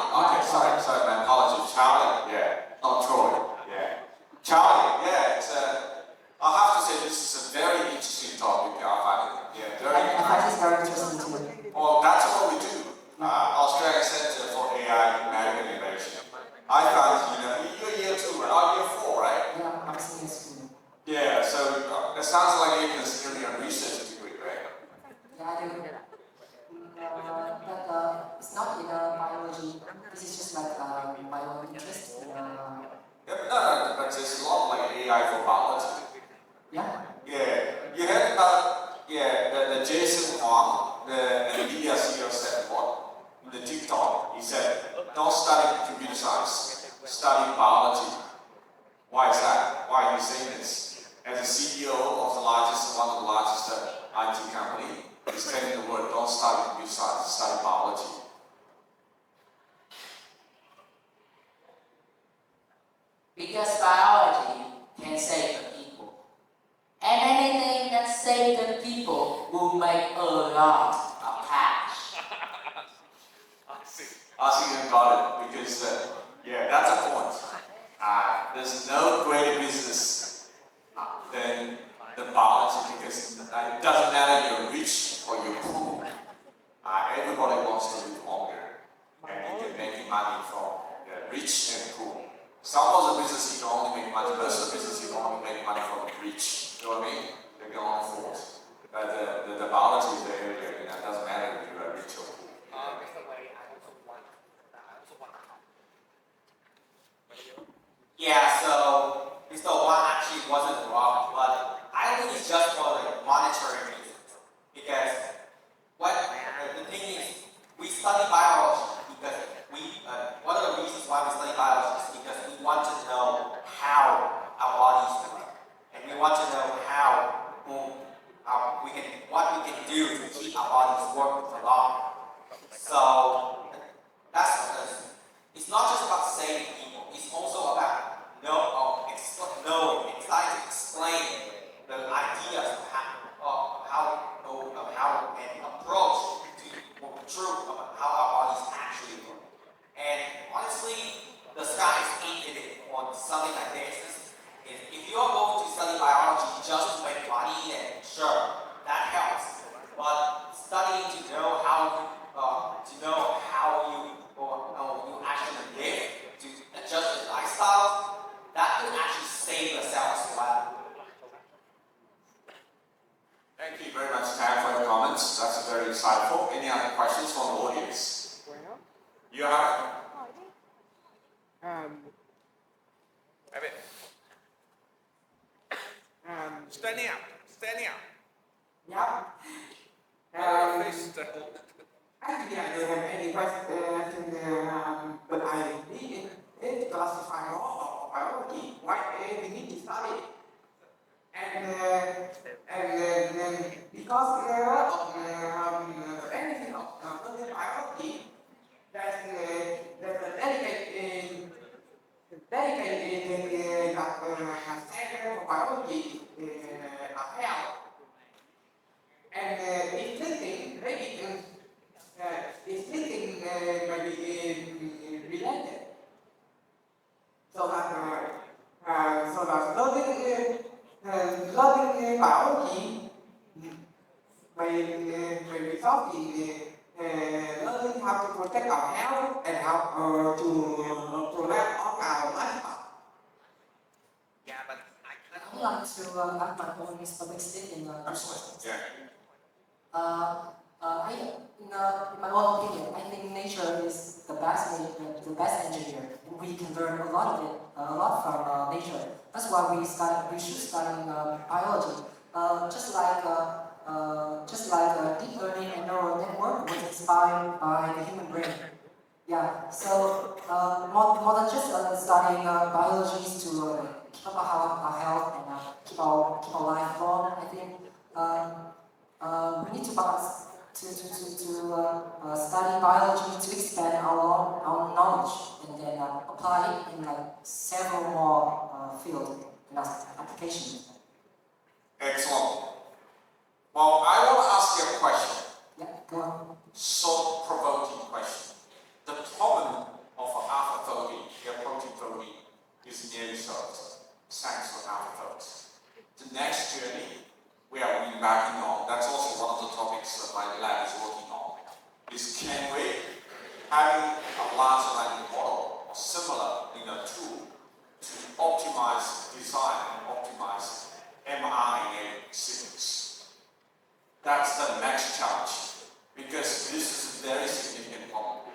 Okay, sorry, my apologies. Charlie. Yeah. Not Troy. Yeah. Charlie. Yeah. It's I have to say this is a very interesting topic. I find it. Yeah. I find this very interesting too. Well, that's what we do. Australian Centre for AI and Innovation. I found, you're year 2, right? Year 4, right? Yeah, I'm seeing a student. Yeah, so it sounds like you're considering a research degree, right? Yeah, I do. But it's not in biology. This is just like bio interest. No, but there's a lot like AI for biology. Yeah. Yeah, you heard about the Jason Huang, the NVIDIA CEO said what? In the TikTok, he said, don't study computer science, study biology. Why is that? Why are you saying this? As a CEO of one of the largest IT company, he's telling the world, don't study computer science, study biology. Because biology can save the people. And anything that saves the people will make a lot of cash. I think you got it, because, that's a point. There's no greater business than the biology, because it doesn't matter you're rich or you're poor. Everybody wants to live longer, and you can make money from the rich and poor. Some of the business you can only make money, most of the business you can only make money from the rich. You know what I mean? They can only afford. But the biology is the area, it doesn't matter if you are rich or poor. Mr. Wei, I also want to talk. Yeah, so Mr. Wang actually wasn't wrong, but I think it's just for the monetary reasons. Because the thing is, we study biology because one of the reasons why we study biology is because we want to know how our bodies work, and we want to know what we can do to keep our bodies working for longer. So that's it's not just about saving people. It's also about knowing, trying to explain the ideas of how an approach to truth about how our bodies actually work. And honestly, the sky is infinite on something like this. If you are going to study biology just to make money, then sure, that helps. But studying to know how you actually live, to adjust your lifestyle, that could actually save yourself as well. Thank you very much, Tam, for your comments. That's very insightful. Any other questions from the audience? You have standing up. Yeah. Actually, I don't have any question, but I need it to classify all of biology, what we need to study. And because of the benefit of biology, there's a dedicated center for biology held. And in thinking, maybe biology may result in learning how to protect our health and how to protect all our lifestyle. Yeah, but I I would like to add my own public statement. Absolutely. Yeah. In my own opinion, I think nature is the best engineer, and we can learn a lot of it, a lot from nature. That's why we should study biology. Just like deep learning and neural network was inspired by the human brain. Yeah. So more than just studying biology to keep up our health and keep our life long, I think we need to balance to study biology to expand our knowledge and then apply it in like several more fields and applications. Excellent. Well, I want to ask you a question. Yeah, go on. Thought-provoking question. The problem of AlphaFold, protein folding, is nearly solved, thanks to AlphaFold. The next journey we are embarking on, that's also one of the topics that my lab is working on, is can we having a large language model or similar in a tool to optimize design and optimize mRNA sequence. That's the next challenge, because this is a very significant problem.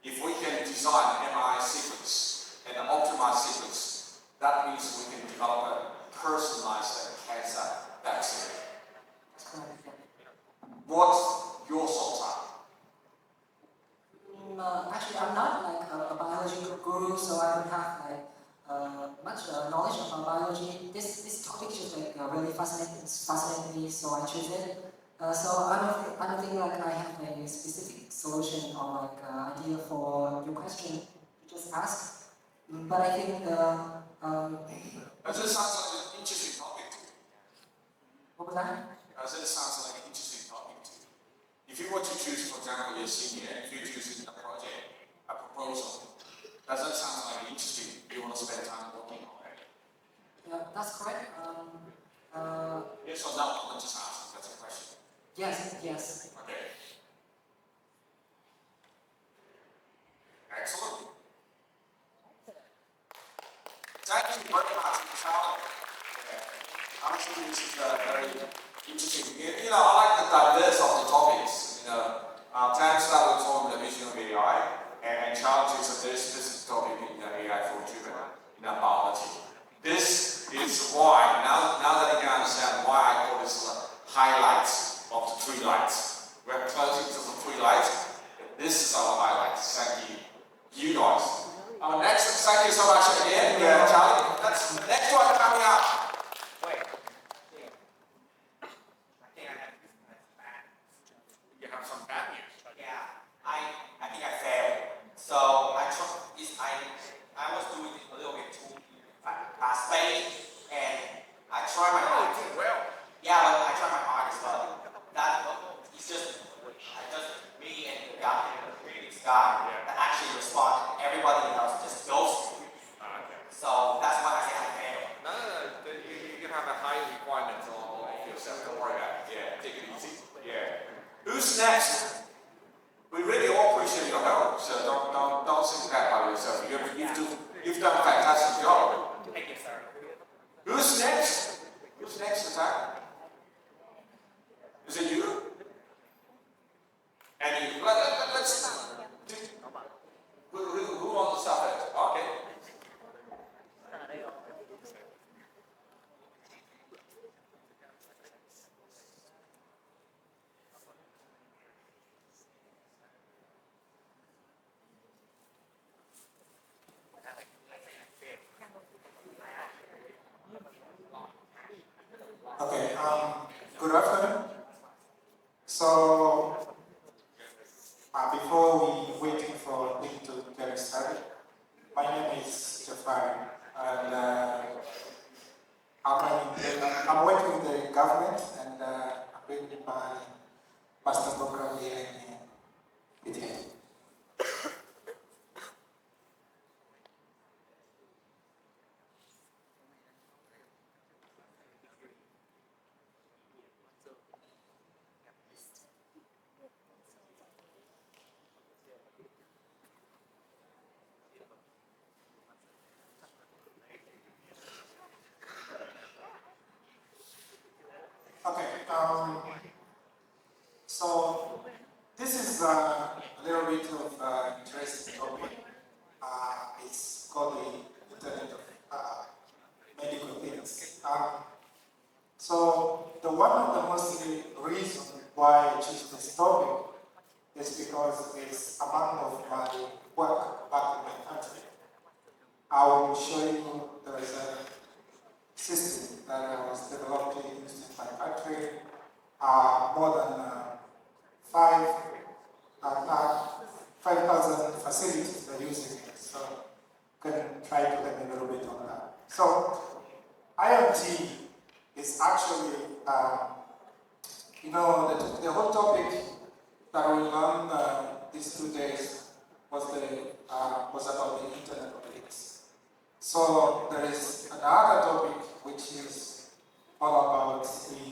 If we can design mRNA sequence and an optimized sequence, that means we can develop a personalized cancer vaccine. What's your thoughts are? Actually, I'm not like a biology guru, so I don't have like much knowledge about biology. This topic just like really fascinated me, so I chose it. So I don't think like I have a specific solution or like idea for your question you just asked. But I think This sounds like an interesting topic to me. what was that? It sounds like an interesting topic to me. If you were to choose, for example, your senior, if you choose a project, a proposal, does that sound like interesting? You want to spend time working on it? Yeah, that's correct. Yes or no? I'm just asking. That's a question. Yes. Okay. Excellent. Thank you very much, Charlie. Honestly, this is very interesting. You know, I like the diverse of the topics. You know, Tam started talking the vision of AI, and challenges a very specific topic in the AI for children, in biology. This is why, now that you can understand why I call this highlights of the three lights. We're closing to the three lights. This is our highlights. Thank you. You guys. Next, thank you so much again, Charlie. That's the next one coming up. wait. I think I have bad. You have some bad news. Yeah, I think I failed. So I was doing it a little bit too fast paced, and I tried my hardest. Well. Yeah, but I tried my hardest, but it's just me and the guy, the previous guy, that actually responded. Everybody else just goes. So that's why I say I failed. No. You can have a high requirement on yourself. Don't worry about it. Yeah, take it easy. Yeah. Who's next? We really all appreciate your help, so don't think bad about yourself. You've done a fantastic job. Thank you, sir. Who's next? Who's next, attack? Is it you? And you. Let's. Who wants to start it? Okay. Okay, good afternoon. So, before we waiting for him to get started, my name is Jafari, and I'm working with the government, and I'm doing my master program here in PTIT. So one of the most reasons why I choose this topic is because it's among of my work back in my country. I will show you there is a system that was developed and used in my country. More than 5,000 facilities are using it. So can try to learn a little bit on that. So IoT is actually, the whole topic that we learned these 2 days was about the Internet of Things. So there is another topic which is all about the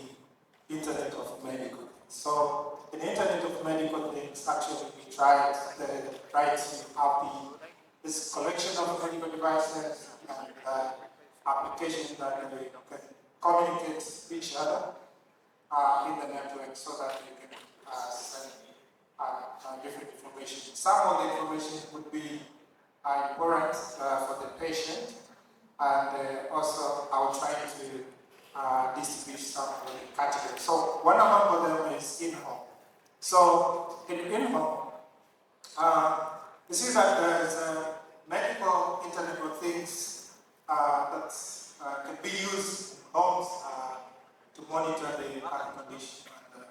Internet of Medical Things. So in the Internet of Medical Things, actually we tried to have this collection of medical devices and applications that we can communicate with each other in the network so that we can send different information. Some of the information would be important for the patient, and also I will try to distribute some of the categories. So one among them is in-home. So in-home, you see that there is a medical Internet of Things that can be used in homes to monitor the heart condition. And,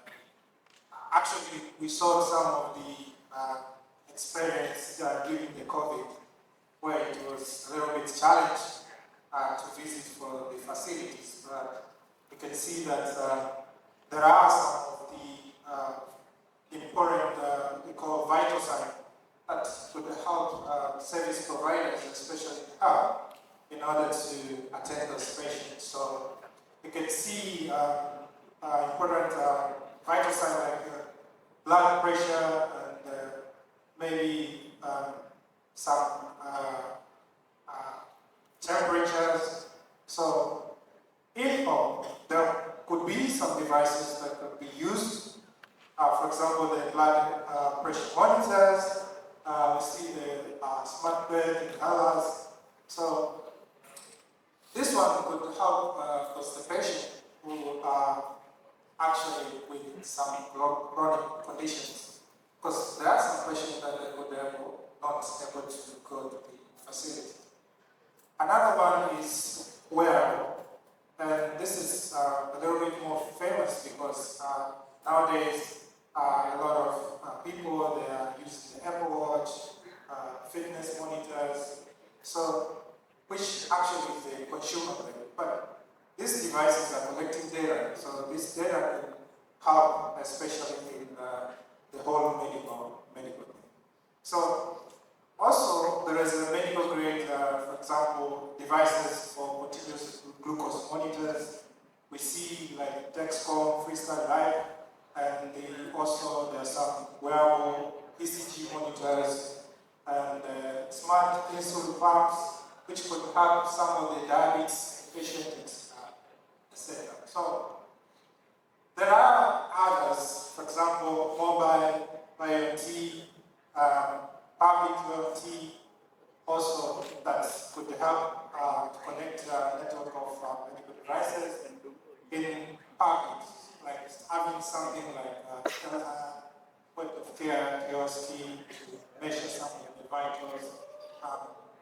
actually, we saw some of the experience during the COVID, where it was a little bit challenged to visit for the facilities. But you can see that there are some of the important, we call vital signs, that could help service providers, especially health, in order to attend those patients. So you can see important vital signs like blood pressure and maybe some temperatures. So if there could be some devices that could be used, for example, the blood pressure monitors. We see the smart bed inhalers. So this one could help because the patient who are actually with some chronic conditions, because there are some patients that they would not able to go to the facility. Another one is wearable, and this is a little bit more famous because nowadays a lot of people, they are using the Apple Watch, fitness monitors, so which actually is a consumer level. But these devices are collecting data, so this data can help, especially in the whole medical thing. So also there is a medical grade, for example, devices for continuous glucose monitors. We see like Dexcom, Freestyle Life, and also there are some wearable ECG monitors and smart insulin pumps, which could help some of the diabetes patients, etc. So there are others, for example, mobile IoT, public IoT, also that could help to connect a network of medical devices in public, like having something like point of care kiosk to measure some of the vitals,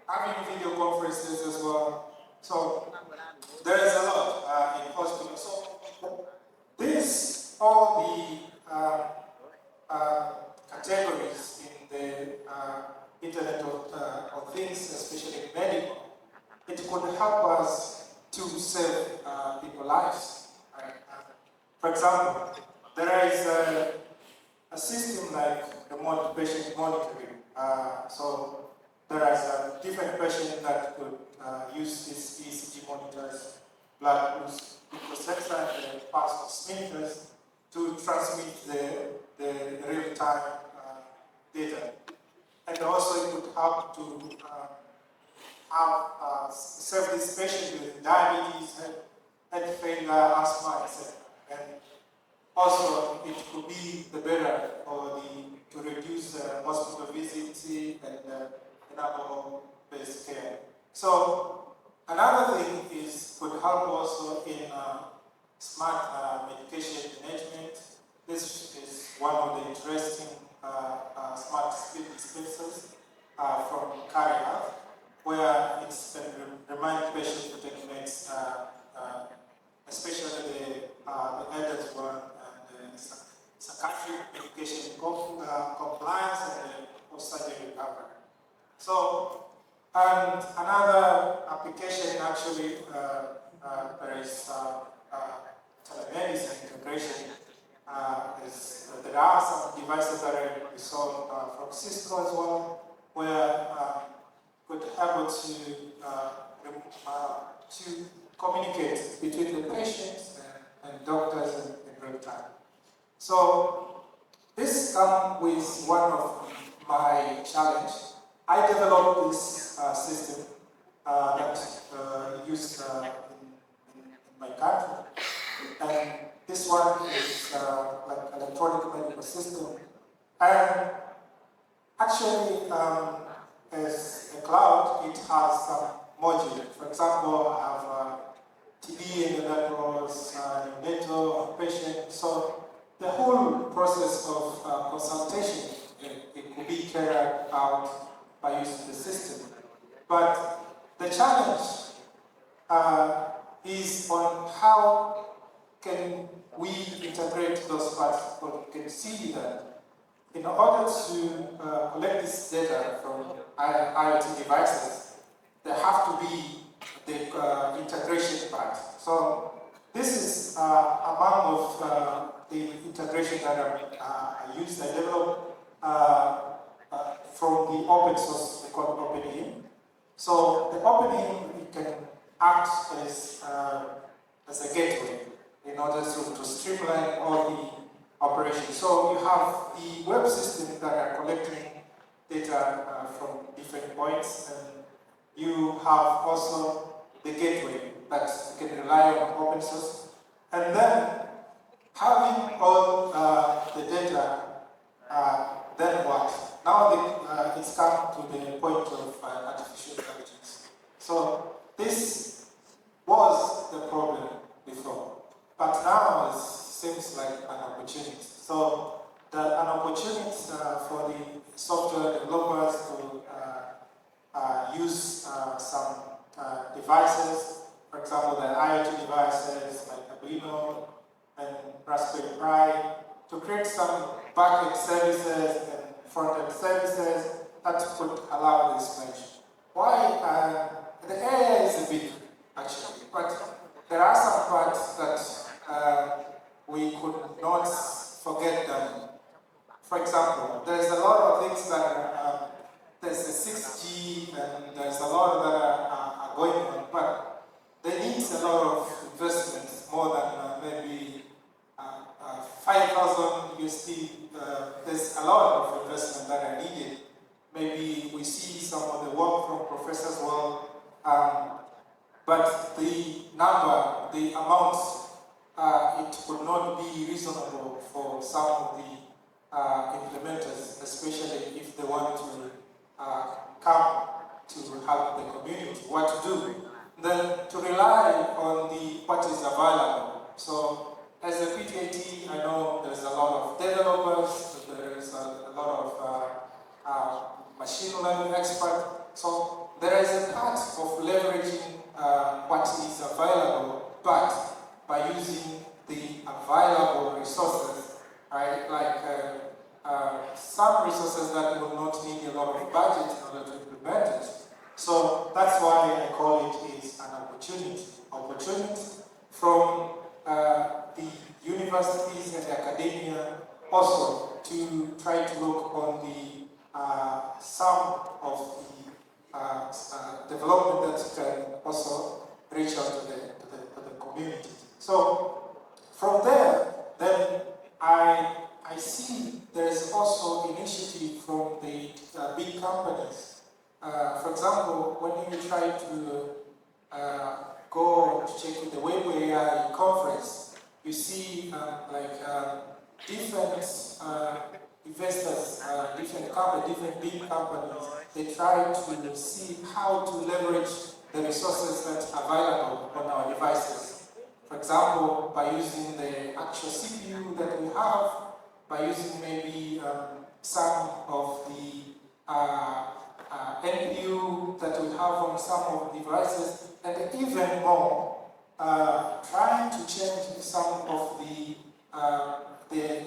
having video conferences as well. So there is a lot in hospitals. So this, all the categories in the Internet of Things, especially in medical, it could help us to save people's lives. Right? For example, there is a system like remote patient monitoring. So there is a different patient that could use these ECG monitors, blood glucose sensor, and pulse oximeters to transmit the real-time data. And also it would help to have serve this patient with diabetes, heart failure, asthma, etc. And also it could be the better or to reduce hospital visits and based care. So another thing is could help also in smart medication management. This is one of the interesting smart speed dispensers from Carry Health, where it can remind patients to take meds, especially the elders one and psychiatric medication compliance and post-surgery recovery. So, and another application actually, there is telemedicine integration. There are some devices that we saw from Cisco as well, where could help to communicate between the patients and doctors in real time. So this comes with one of my challenge. I developed this system that used in my country, and this one is like electronic medical system. And actually, as a cloud, it has some modules. For example, I have TB in the networks, NATO patient. So the whole process of consultation, it could be carried out by using the system. But the challenge is on how can we integrate those parts, or can see that in order to collect this data from IoT devices, there have to be the integration part. So this is among of the integration that I use. I developed from the open source called OpenIM. So the OpenIM, it can act as a gateway in order to streamline all the operations. So you have the web systems that are collecting data from different points, and you have also the gateway that you can rely on open source. And then having all the data, then what? Now it's come to the point of artificial intelligence. So this was the problem before, but now it seems like an opportunity. So an opportunity for the software developers to use some devices, for example, the IoT devices like Arduino and Raspberry Pi, to create some backend services and front-end services that could allow this merge. Why? The area is big, actually, but there are some parts that we could not forget them. For example, there's a lot of things that there's the 6G and there's a lot that are going on, but they need a lot of investments, more than maybe 5,000 USD. There's a lot of investment that are needed. Maybe we see some of the work from Professor Wei, but the number, the amount, it would not be reasonable for some of the implementers, especially if they want to come to help the community, what to do. Then to rely on what is available. So as a PTIT, I know there's a lot of developers, there's a lot of machine learning experts. So there is a part of leveraging what is available, but by using the available resources, right? Like some resources that will not need a lot of budget in order to implement it. So that's why I call it is an opportunity. Opportunity from the universities and academia also to try to look on the some of the development that can also reach out to the community. So from there, then I see there is also initiative from the big companies. For example, when you try to go to check with the Web AI conference, you see different investors, different companies, different big companies, they try to see how to leverage the resources that are available on our devices. For For example, by using the actual CPU that we have, by using maybe some of the NPU that we have on some of the devices, and even more, trying to change some of the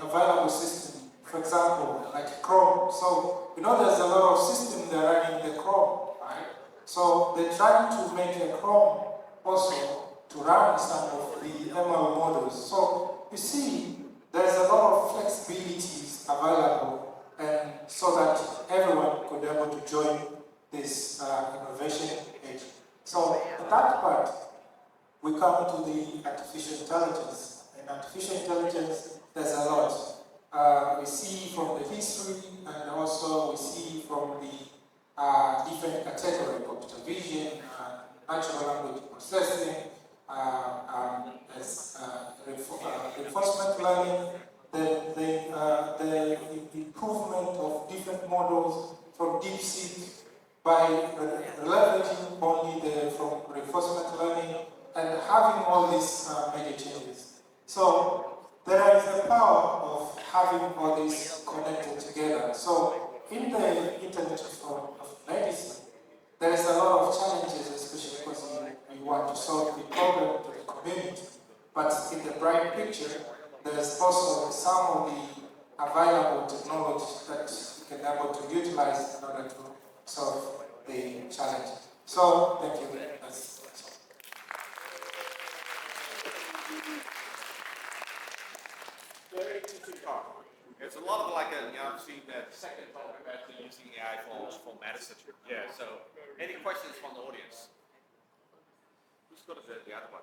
available system. For example, like Chrome. So, you know, there's a lot of systems that are running the Chrome, right? So they're trying to make a Chrome also to run some of the ML models. So you see, there's a lot of flexibilities available, and so that everyone could be able to join this innovation age. So at that part, we come to the artificial intelligence. In artificial intelligence, there's a lot. We see from the history, and also we see from the different categories: computer vision, natural language processing, reinforcement learning, the improvement of different models from DeepSeek by leveraging only from reinforcement learning and having all these major changes. So there is the power of having all these connected together. So in the Internet of Medicine, there is a lot of challenges, especially because you want to solve the problem to the community. But in the bright picture, there's also some of the available technology that you can be able to utilize in order to solve the challenge. So, thank you. Very interesting talk. It's a lot of like I've seen that second talk actually using AI for medicine. Yeah, so any questions from the audience? Who's got the other one?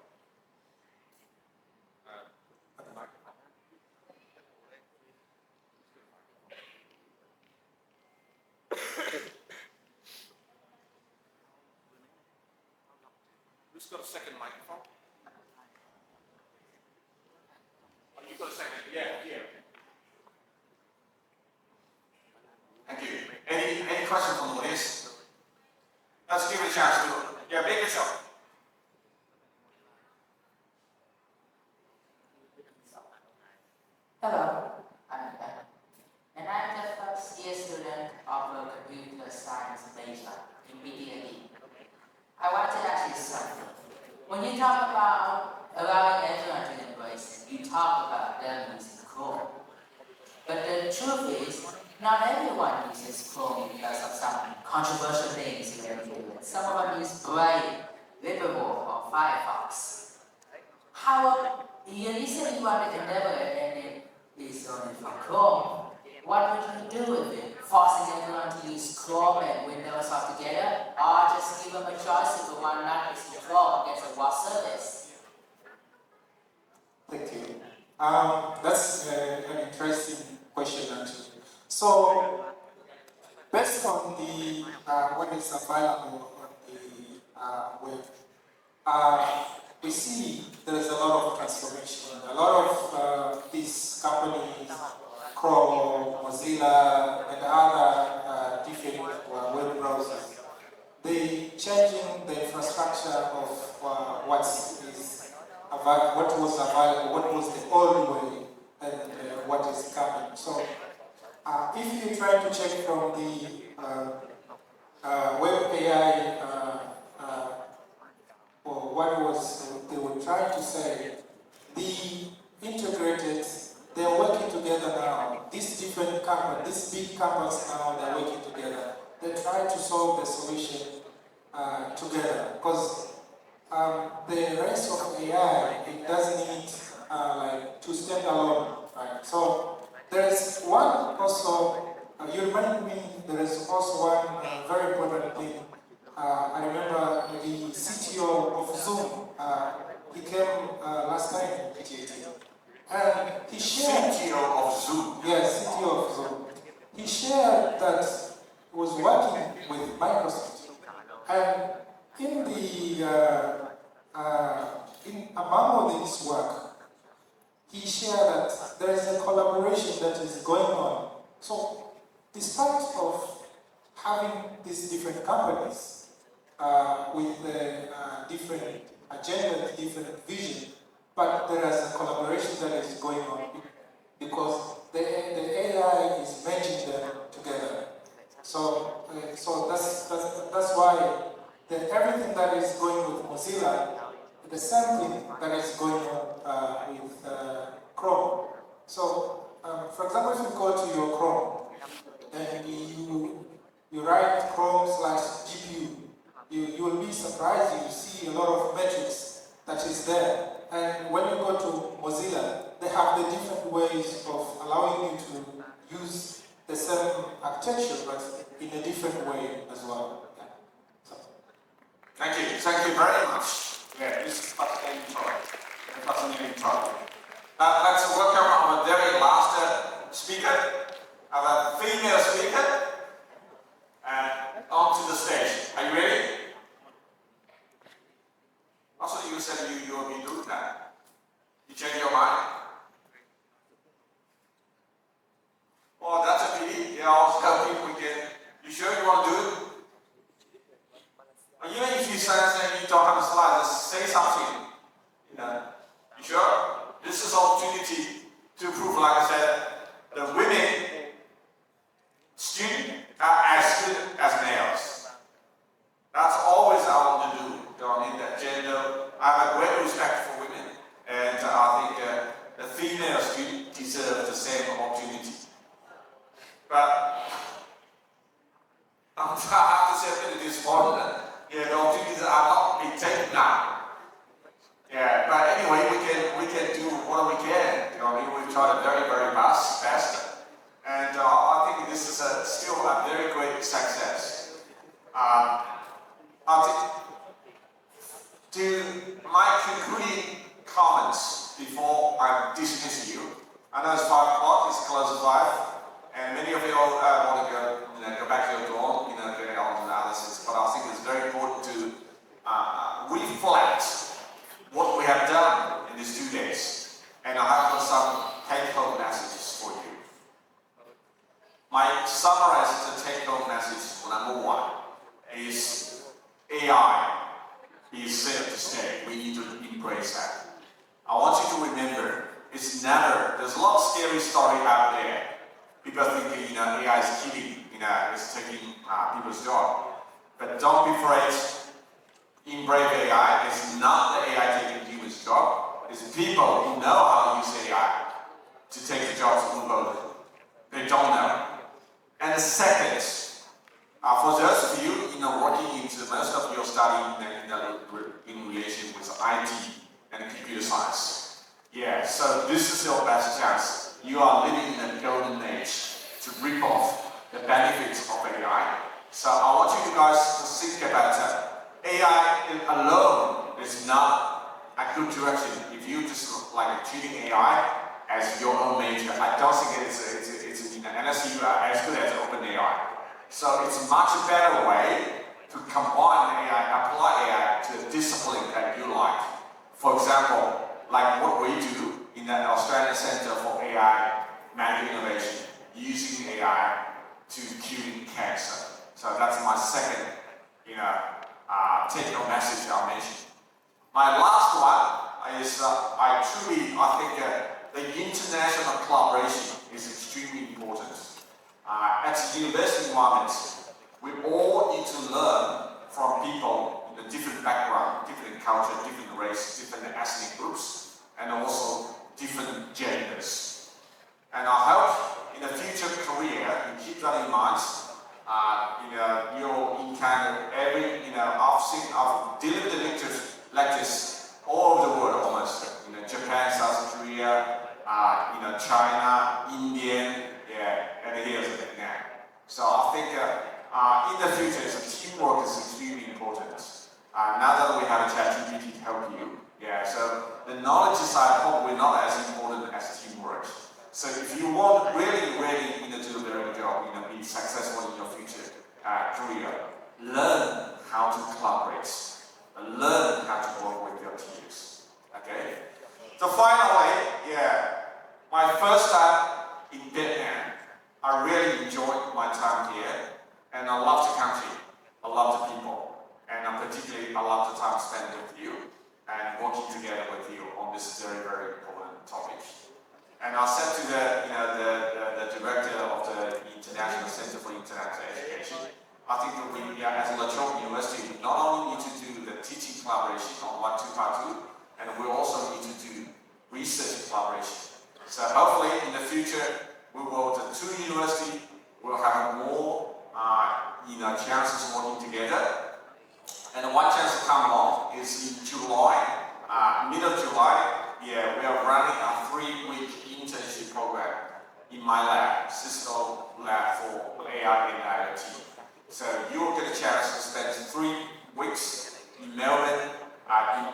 Who's got a second microphone? Oh, you got a second? Yeah. Thank you. Any questions from the audience? Let's give it a chance to make yourself. Hello, I'm Ben, and I'm the first year student of the computer science major in PTIT. I want to ask you something. When you talk about allowing everyone to embrace it, you talk about them using Chrome. But the truth is, not everyone uses Chrome because of some controversial things you have to do. Some of them use Brave, Liberable, or Firefox. How you said you want to endeavor and it is only for Chrome. What would you do with it? Forcing everyone to use Chrome and Windows altogether, or just give them a choice if the one not using Chrome gets a web service? Thank you. That's an interesting question, actually. So, based on the what is available on the web, we see there is a lot of transformation. A lot of these companies, Chrome, Mozilla, and other different web browsers, they changing the infrastructure of what was available, what was the old way, and what is coming. So, if you try to check from the web AI or what they were trying to say, the integrated, they're working together now. These different companies, these big companies now, they're working together. They try to solve the solution together, because the rest of AI, it doesn't need to stand alone, right? So there's one also, you remind me, there is also one very important thing. I remember the CTO of Zoom, he came last time in PTIT, and he shared... CTO of Zoom? Yes, CTO of Zoom. He shared that he was working with Microsoft, and in the among all this work, he shared that there is a collaboration that is going on. So, despite of having these different companies with different agendas, different vision, but there is a collaboration that is going on because the AI is merging them together. So that's why everything that is going with Mozilla, the same thing that is going on with Chrome. So, for example, if you go to your Chrome and you write Chrome/GPU, you will be surprised. You see a lot of metrics that is there. And when you go to Mozilla, they have the different ways of allowing you to use the same architecture, but in a different way as well. Yeah. So. Thank you very much. Yeah, this is fascinating topic. Let's welcome our very last speaker, our female speaker, onto the stage. Are you ready? Also, you said you will be doing that. You change your mind? Oh, that's a pity. Yeah, I'll help you again. You sure you want to do it? Or even if you say you don't have a slide, just say something. You know. You sure? This is an opportunity to prove, like I said, the women students are as good as males. That's always I want to do. In that gender, I have a great respect for women, and I think the female students deserve the same opportunity. But I have to say a bit disappointed. Yeah, the opportunities are not being taken now. Yeah, but anyway, we can do what we can. We try to very best, and I think this is still a very great success. To my concluding comments before I dismiss you. I know it's 5 o'clock, it's close to 5, and many of you all want to go back to your dorm, get on analysis, but I think it's very important to reflect what we have done in these 2 days, and I have some take-home messages for you. My summarized take-home message, number 1, is AI is here to stay. We need to embrace that. I want you to remember, there's a lot of scary story out there. People thinking, AI is killing, it's taking people's job. But don't be afraid. Embrace AI. It's not the AI taking humans' job. It's people who know how to use AI to take the jobs of people they don't know. And the second, for those of you, working into most of your study in relation with IT and computer science. Yeah, so this is your best chance. You are living in a golden age to reap off the benefits of AI. So I want you guys to think about AI alone is not a good direction. If you just treating AI as your own major, I don't think it's unless you are as good as OpenAI. So it's a much better way to combine AI, apply AI to a discipline that you like. For example, like what we do in the Australian Centre for AI Medical Innovation, using AI to cure cancer. So that's my second, take-home message I'll mention. My last one is I think the international collaboration is extremely important. At the university environment, we all need to learn from people in a different background, different culture, different race, different ethnic groups, and also different genders. And I hope in the future career, you keep that in mind. You'll encounter I've delivered lectures all over the world almost. Japan, South Korea, China, Indian, and here's the thing now. So I think in the future, teamwork is extremely important. Now that we have a ChatGPT to help you, so the knowledge side probably not as important as teamwork. So if you want really do a very good job, be successful in your future career, learn how to collaborate, learn how to work with your teams. Okay. So finally, my first time in Vietnam, I really enjoyed my time here, and I love the country, I love the people, and particularly I love the time spent with you and working together with you on this journey. And I said to the director of the International Centre for Internet Education, I think that we, as a La Trobe University, not only need to do the teaching collaboration on 1, 2, Part 2, and we also need to do research collaboration. So hopefully in the future, the two universities will have more chances working together. And one chance to come along is in July, middle of July, we are running a 3-week internship program in my lab, Cisco lab for AI and IoT. So you will get a chance to spend 3 weeks in Melbourne,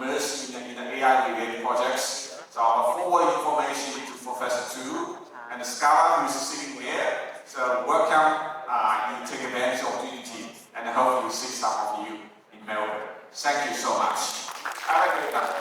immersed in the AI-related projects. So I'll forward information to Professor Tu and Scala, who is sitting there. So welcome, you take advantage of the opportunity, and hopefully see some of you in Melbourne. Thank you so much. Have a great time.